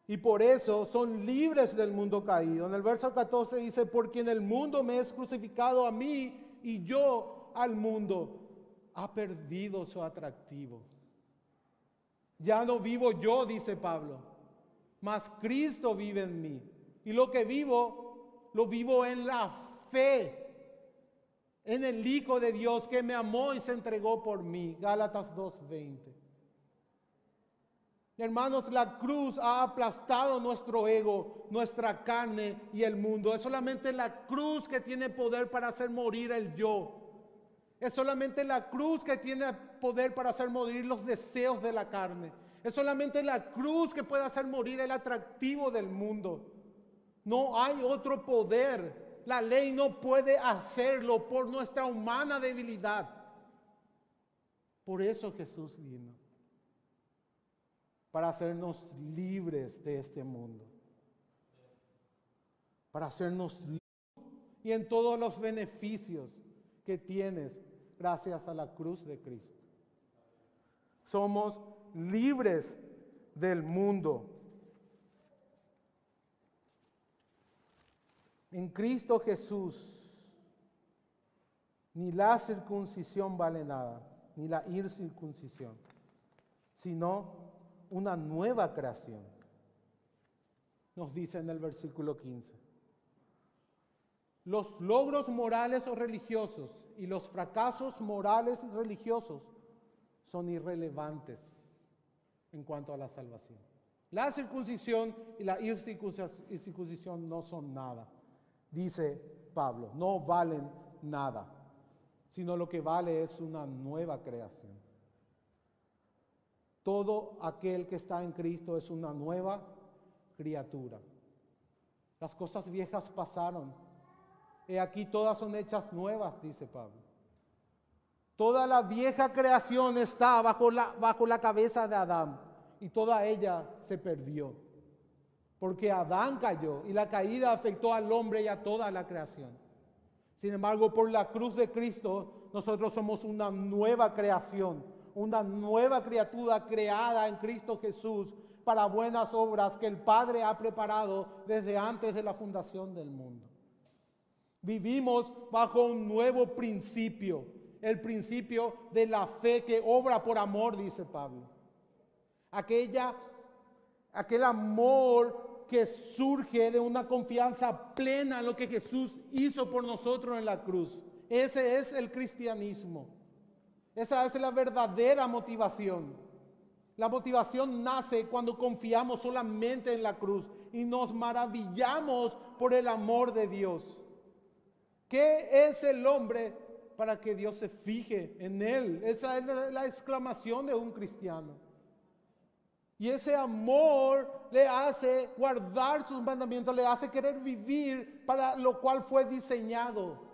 y por eso son libres del mundo caído. En el verso 14 dice, porque en el mundo me es crucificado a mí y yo al mundo. Ha perdido su atractivo. Ya no vivo yo, dice Pablo, mas Cristo vive en mí. Y lo que vivo, lo vivo en la fe en el Hijo de Dios que me amó y se entregó por mí. Gálatas 2:20. Hermanos, la cruz ha aplastado nuestro ego, nuestra carne y el mundo. Es solamente la cruz que tiene poder para hacer morir el yo. Es solamente la cruz que tiene poder para hacer morir los deseos de la carne. Es solamente la cruz que puede hacer morir el atractivo del mundo. No hay otro poder. La ley no puede hacerlo por nuestra humana debilidad. Por eso Jesús vino. Para hacernos libres de este mundo. Para hacernos libres y en todos los beneficios que tienes gracias a la cruz de Cristo. Somos libres del mundo. En Cristo Jesús, ni la circuncisión vale nada, ni la incircuncisión, sino una nueva creación. Nos dice en el versículo 15. Los logros morales o religiosos y los fracasos morales y religiosos son irrelevantes en cuanto a la salvación. La circuncisión y la incircuncisión no son nada, dice Pablo, no valen nada, sino lo que vale es una nueva creación. Todo aquel que está en Cristo es una nueva criatura. Las cosas viejas pasaron. He aquí todas son hechas nuevas, dice Pablo. Toda la vieja creación está bajo la cabeza de Adán y toda ella se perdió. Porque Adán cayó y la caída afectó al hombre y a toda la creación. Sin embargo, por la cruz de Cristo, nosotros somos una nueva creación, una nueva criatura creada en Cristo Jesús para buenas obras que el Padre ha preparado desde antes de la fundación del mundo. Vivimos bajo un nuevo principio, el principio de la fe que obra por amor, dice Pablo. Aquel amor que surge de una confianza plena en lo que Jesús hizo por nosotros en la cruz. Ese es el cristianismo. Esa es la verdadera motivación. La motivación nace cuando confiamos solamente en la cruz y nos maravillamos por el amor de Dios. ¿Qué es el hombre para que Dios se fije en él? Esa es la exclamación de un cristiano. Y ese amor le hace guardar sus mandamientos, le hace querer vivir para lo cual fue diseñado.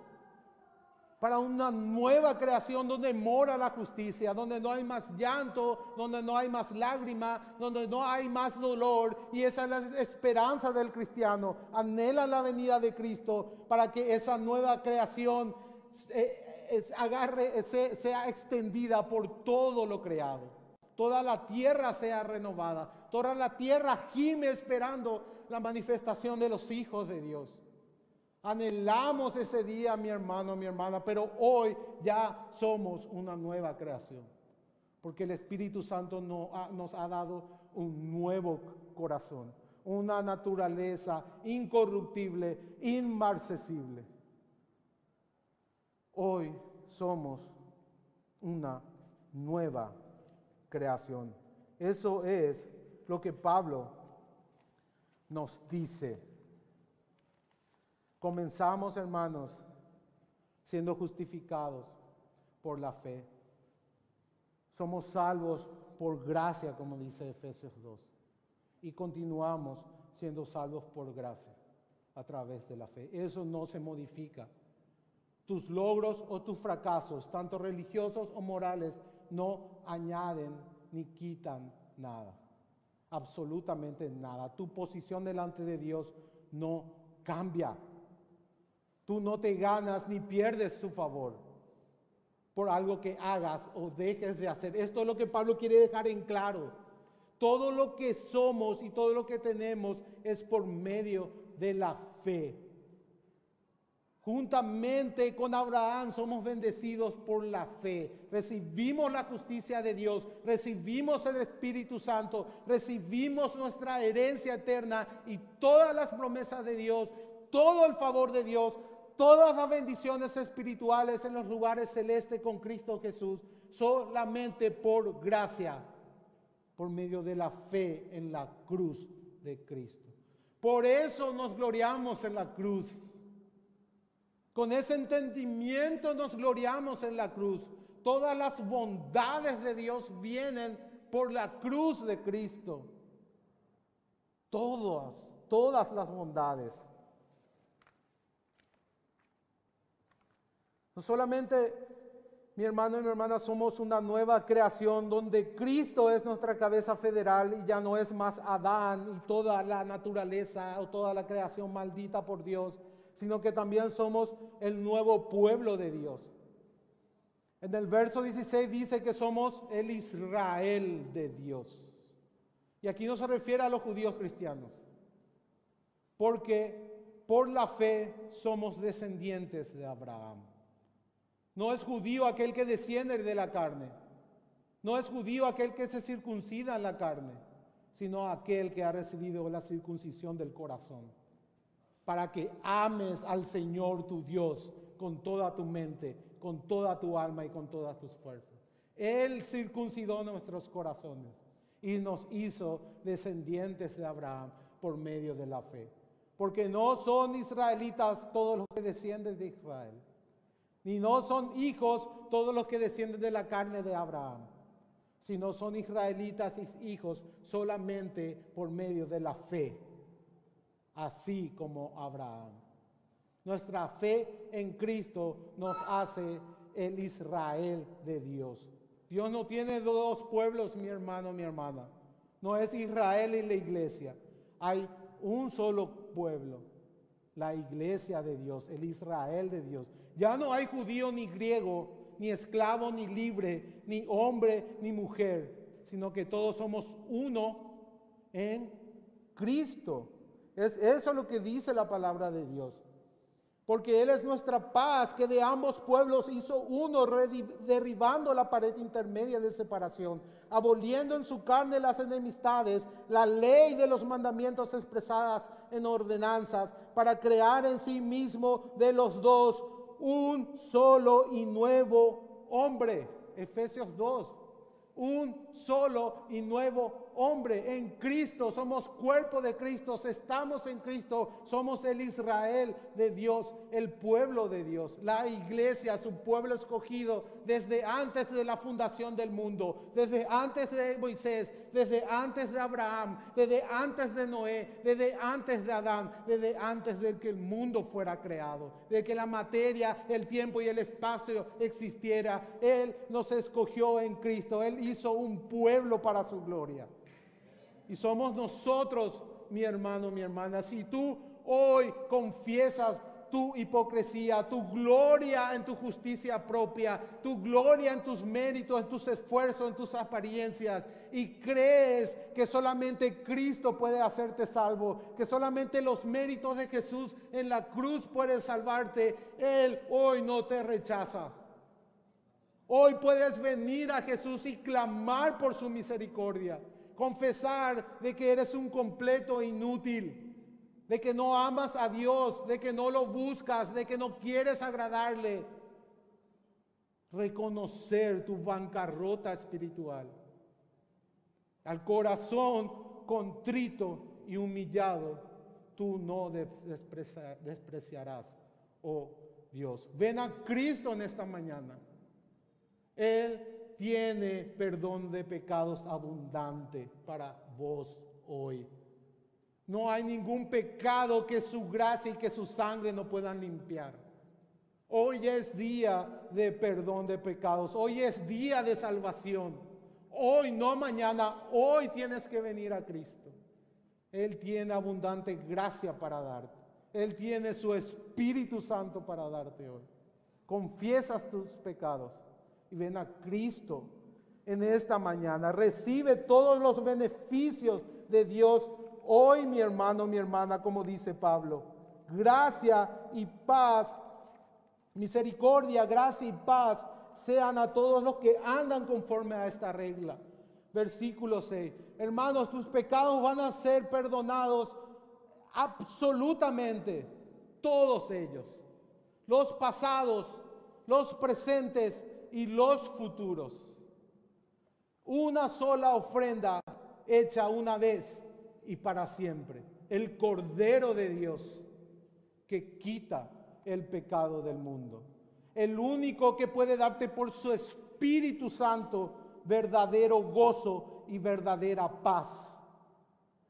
Para una nueva creación donde mora la justicia, donde no hay más llanto, donde no hay más lágrima, donde no hay más dolor. Y esa es la esperanza del cristiano. Anhela la venida de Cristo para que esa nueva creación sea extendida por todo lo creado. Toda la tierra sea renovada. Toda la tierra gime esperando la manifestación de los hijos de Dios. Anhelamos ese día, mi hermano, mi hermana, pero hoy ya somos una nueva creación. Porque el Espíritu Santo nos ha dado un nuevo corazón, una naturaleza incorruptible, inmarcesible. Hoy somos una nueva creación. Eso es lo que Pablo nos dice. Comenzamos, hermanos, siendo justificados por la fe. Somos salvos por gracia, como dice Efesios 2. Y continuamos siendo salvos por gracia a través de la fe. Eso no se modifica. Tus logros o tus fracasos, tanto religiosos o morales, no añaden ni quitan nada. Absolutamente nada. Tu posición delante de Dios no cambia. Tú no te ganas ni pierdes su favor por algo que hagas o dejes de hacer. Esto es lo que Pablo quiere dejar en claro. Todo lo que somos y todo lo que tenemos es por medio de la fe. Juntamente con Abraham somos bendecidos por la fe. Recibimos la justicia de Dios, recibimos el Espíritu Santo, recibimos nuestra herencia eterna y todas las promesas de Dios, todo el favor de Dios, todas las bendiciones espirituales en los lugares celestes con Cristo Jesús, solamente por gracia, por medio de la fe en la cruz de Cristo. Por eso nos gloriamos en la cruz. Con ese entendimiento nos gloriamos en la cruz. Todas las bondades de Dios vienen por la cruz de Cristo. Todas las bondades. No solamente, mi hermano y mi hermana, somos una nueva creación donde Cristo es nuestra cabeza federal y ya no es más Adán y toda la naturaleza o toda la creación maldita por Dios, sino que también somos el nuevo pueblo de Dios. En el verso 16 dice que somos el Israel de Dios. Y aquí no se refiere a los judíos cristianos, porque por la fe somos descendientes de Abraham. No es judío aquel que desciende de la carne, no es judío aquel que se circuncida en la carne, sino aquel que ha recibido la circuncisión del corazón, para que ames al Señor tu Dios con toda tu mente, con toda tu alma y con todas tus fuerzas. Él circuncidó nuestros corazones y nos hizo descendientes de Abraham por medio de la fe. Porque no son israelitas todos los que descienden de Israel, ni no son hijos todos los que descienden de la carne de Abraham, sino son israelitas y hijos solamente por medio de la fe, así como Abraham. Nuestra fe en Cristo nos hace el Israel de Dios. Dios no tiene dos pueblos, mi hermano, mi hermana. No es Israel y la iglesia. Hay un solo pueblo, la iglesia de Dios, el Israel de Dios. Ya no hay judío ni griego, ni esclavo ni libre, ni hombre ni mujer, sino que todos somos uno en Cristo. Es eso lo que dice la palabra de Dios. Porque Él es nuestra paz, que de ambos pueblos hizo uno, derribando la pared intermedia de separación, aboliendo en su carne las enemistades, la ley de los mandamientos expresadas en ordenanzas, para crear en sí mismo de los dos un solo y nuevo hombre. Efesios 2. Un solo y nuevo hombre en Cristo. Somos cuerpo de Cristo, estamos en Cristo, somos el Israel de Dios, el pueblo de Dios, la iglesia, su pueblo escogido desde antes de la fundación del mundo, desde antes de Moisés, desde antes de Abraham, desde antes de Noé, desde antes de Adán, desde antes de que el mundo fuera creado, de que la materia, el tiempo y el espacio existiera. Él nos escogió en Cristo, Él hizo un pueblo para su gloria. Y somos nosotros, mi hermano, mi hermana. Si tú hoy confiesas tu hipocresía, tu gloria en tu justicia propia, tu gloria en tus méritos, en tus esfuerzos, en tus apariencias, y crees que solamente Cristo puede hacerte salvo, que solamente los méritos de Jesús en la cruz pueden salvarte, Él hoy no te rechaza. Hoy puedes venir a Jesús y clamar por su misericordia. Confesar de que eres un completo inútil, de que no amas a Dios, de que no lo buscas, de que no quieres agradarle. Reconocer tu bancarrota espiritual. Al corazón contrito y humillado, tú no despreciarás, oh Dios. Ven a Cristo en esta mañana. Él tiene perdón de pecados abundante para vos hoy. No hay ningún pecado que su gracia y que su sangre no puedan limpiar. Hoy es día de perdón de pecados. Hoy es día de salvación. Hoy, no mañana, hoy tienes que venir a Cristo. Él tiene abundante gracia para darte. Él tiene su Espíritu Santo para darte hoy. Confiesas tus pecados y ven a Cristo en esta mañana. Recibe todos los beneficios de Dios hoy, mi hermano, mi hermana, como dice Pablo. Gracia y paz, misericordia, gracia y paz sean a todos los que andan conforme a esta regla. Versículo 6. Hermanos, tus pecados van a ser perdonados absolutamente, todos ellos. Los pasados, los presentes y los futuros. Una sola ofrenda hecha una vez y para siempre. El Cordero de Dios que quita el pecado del mundo. El único que puede darte por su Espíritu Santo verdadero gozo y verdadera paz.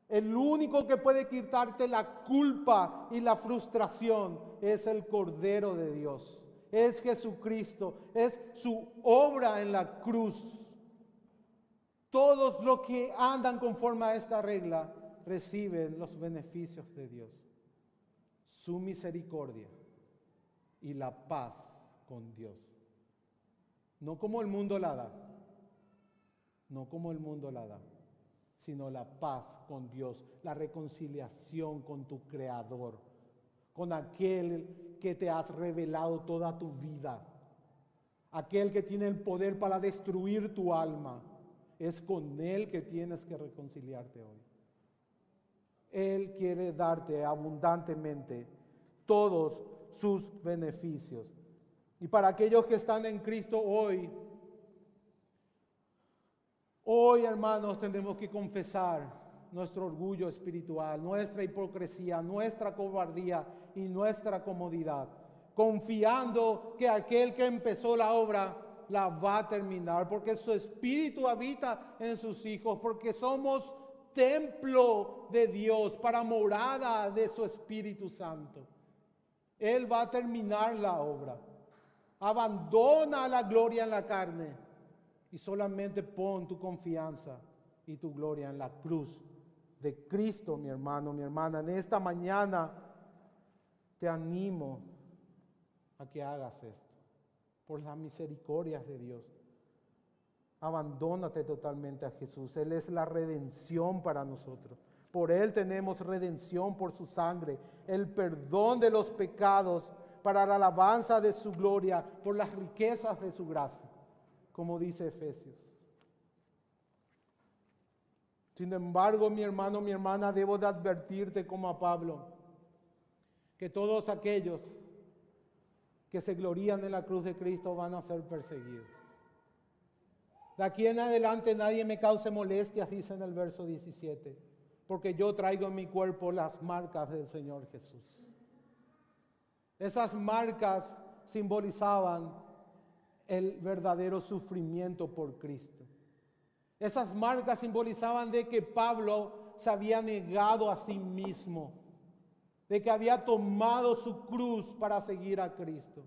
El único que puede quitarte la culpa y la frustración es el Cordero de Dios. Es Jesucristo, es su obra en la cruz. Todos los que andan conforme a esta regla reciben los beneficios de Dios, su misericordia y la paz con Dios. No como el mundo la da, no como el mundo la da, sino la paz con Dios, la reconciliación con tu Creador, con aquel que te has revelado toda tu vida, aquel que tiene el poder para destruir tu alma. Es con Él que tienes que reconciliarte hoy. Él quiere darte abundantemente todos sus beneficios. Y para aquellos que están en Cristo hoy, hermanos, tenemos que confesar nuestro orgullo espiritual, nuestra hipocresía, nuestra cobardía y nuestra comodidad, confiando que aquel que empezó la obra la va a terminar, porque su espíritu habita en sus hijos, porque somos templo de Dios para morada de su Espíritu Santo. Él va a terminar la obra. Abandona la gloria en la carne y solamente pon tu confianza y tu gloria en la cruz de Cristo, mi hermano, mi hermana. En esta mañana te animo a que hagas esto por las misericordias de Dios. Abandónate totalmente a Jesús. Él es la redención para nosotros. Por Él tenemos redención por su sangre, el perdón de los pecados para la alabanza de su gloria, por las riquezas de su gracia, como dice Efesios. Sin embargo, mi hermano, mi hermana, debo de advertirte como a Pablo, que todos aquellos que se glorían en la cruz de Cristo van a ser perseguidos. De aquí en adelante nadie me cause molestias, dice en el verso 17, porque yo traigo en mi cuerpo las marcas del Señor Jesús. Esas marcas simbolizaban el verdadero sufrimiento por Cristo. Esas marcas simbolizaban de que Pablo se había negado a sí mismo, de que había tomado su cruz para seguir a Cristo,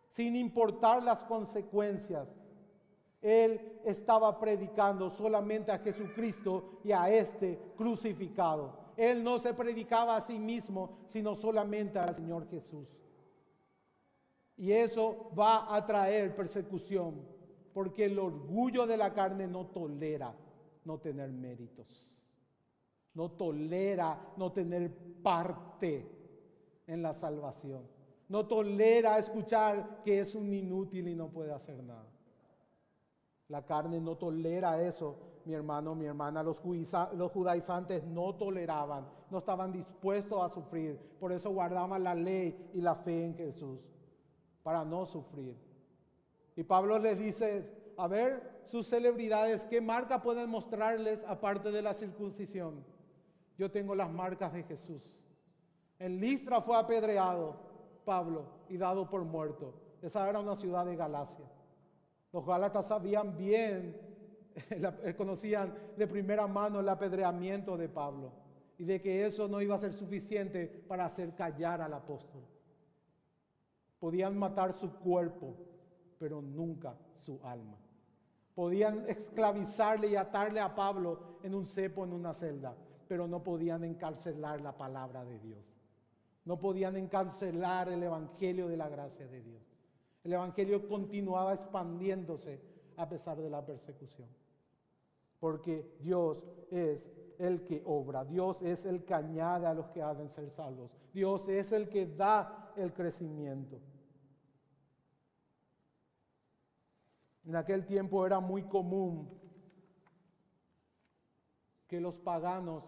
sin importar las consecuencias. Él estaba predicando solamente a Jesucristo y a este crucificado. Él no se predicaba a sí mismo, sino solamente al Señor Jesús. Y eso va a traer persecución, porque el orgullo de la carne no tolera no tener méritos. No tolera no tener parte en la salvación. No tolera escuchar que es un inútil y no puede hacer nada. La carne no tolera eso, mi hermano, mi hermana. Los judaizantes no toleraban, no estaban dispuestos a sufrir. Por eso guardaban la ley y la fe en Jesús, para no sufrir. Y Pablo les dice, a ver, sus celebridades, ¿qué marca pueden mostrarles aparte de la circuncisión? Yo tengo las marcas de Jesús. En Listra fue apedreado Pablo y dado por muerto. Esa era una ciudad de Galacia. Los gálatas sabían bien, conocían de primera mano el apedreamiento de Pablo y de que eso no iba a ser suficiente para hacer callar al apóstol. Podían matar su cuerpo, pero nunca su alma. Podían esclavizarle y atarle a Pablo en un cepo, en una celda, pero no podían encarcelar la palabra de Dios. No podían encarcelar el evangelio de la gracia de Dios. El evangelio continuaba expandiéndose a pesar de la persecución. Porque Dios es el que obra. Dios es el que añade a los que han de ser salvos. Dios es el que da el crecimiento. En aquel tiempo era muy común que los paganos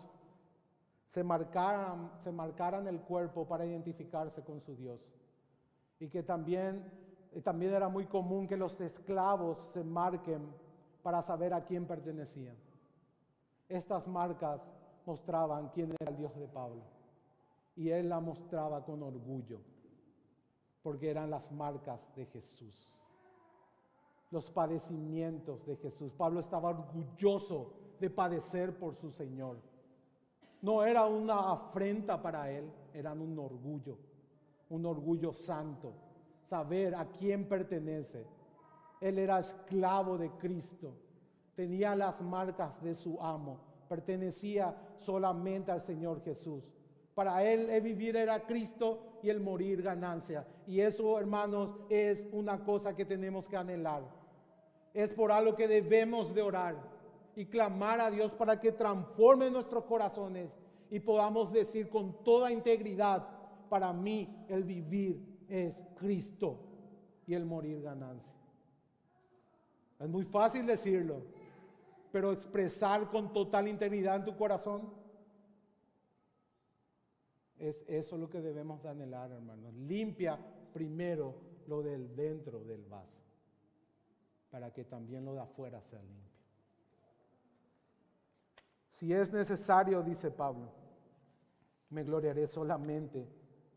se marcaran el cuerpo para identificarse con su Dios. Y que también era muy común que los esclavos se marquen para saber a quién pertenecían. Estas marcas mostraban quién era el Dios de Pablo. Y él la mostraba con orgullo, porque eran las marcas de Jesús. Los padecimientos de Jesús. Pablo estaba orgulloso de padecer por su Señor. No era una afrenta para él, era un orgullo santo. Saber a quién pertenece. Él era esclavo de Cristo, tenía las marcas de su amo, pertenecía solamente al Señor Jesús. Para él el vivir era Cristo y el morir ganancia. Y eso, hermanos, es una cosa que tenemos que anhelar. Es por algo que debemos de orar y clamar a Dios para que transforme nuestros corazones y podamos decir con toda integridad: para mí el vivir es Cristo y el morir ganancia. Es muy fácil decirlo, pero expresar con total integridad en tu corazón, es eso lo que debemos de anhelar, hermanos. Limpia primero lo del dentro del vaso, para que también lo de afuera sea limpio. Si es necesario, dice Pablo, me gloriaré solamente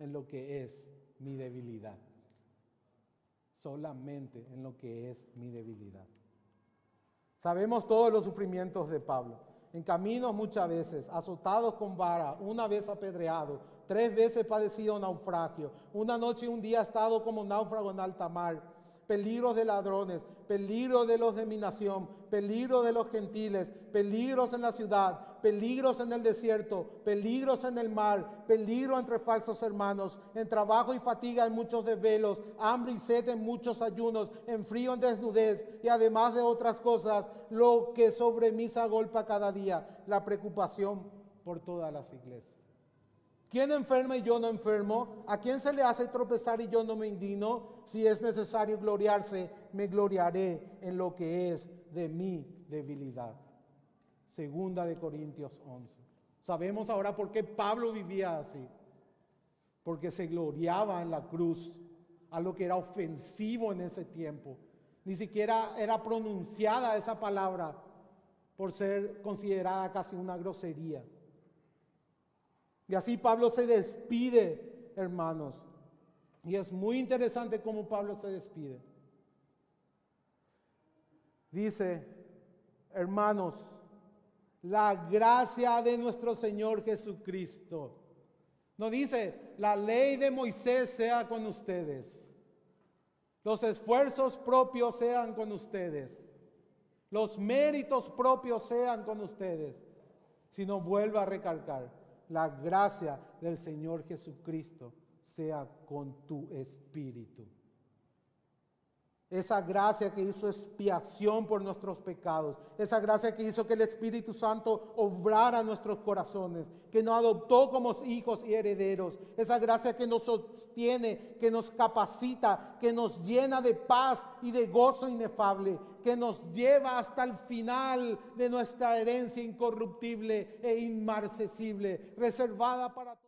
en lo que es mi debilidad. Solamente en lo que es mi debilidad. Sabemos todos los sufrimientos de Pablo. En caminos muchas veces, azotados con vara, una vez apedreado, 3 veces padecido naufragio, una noche y un día estado como náufrago en alta mar, peligros de ladrones, peligros de los de mi nación, peligros de los gentiles, peligros en la ciudad, peligros en el desierto, peligros en el mar, peligro entre falsos hermanos, en trabajo y fatiga en muchos desvelos, hambre y sed en muchos ayunos, en frío, en desnudez, y además de otras cosas, lo que sobre mí se agolpa cada día, la preocupación por todas las iglesias. ¿Quién enferma y yo no enfermo? ¿A quién se le hace tropezar y yo no me indigno? Si es necesario gloriarse, me gloriaré en lo que es de mi debilidad. Segunda de Corintios 11. Sabemos ahora por qué Pablo vivía así. Porque se gloriaba en la cruz, a lo que era ofensivo en ese tiempo. Ni siquiera era pronunciada esa palabra por ser considerada casi una grosería. Y así Pablo se despide, hermanos. Y es muy interesante cómo Pablo se despide. Dice: hermanos, la gracia de nuestro Señor Jesucristo. No dice: la ley de Moisés sea con ustedes. Los esfuerzos propios sean con ustedes. Los méritos propios sean con ustedes. Sino vuelve a recalcar: la gracia del Señor Jesucristo sea con tu espíritu. Esa gracia que hizo expiación por nuestros pecados. Esa gracia que hizo que el Espíritu Santo obrara en nuestros corazones. Que nos adoptó como hijos y herederos. Esa gracia que nos sostiene, que nos capacita, que nos llena de paz y de gozo inefable. Que nos lleva hasta el final de nuestra herencia incorruptible e inmarcesible, reservada para todos.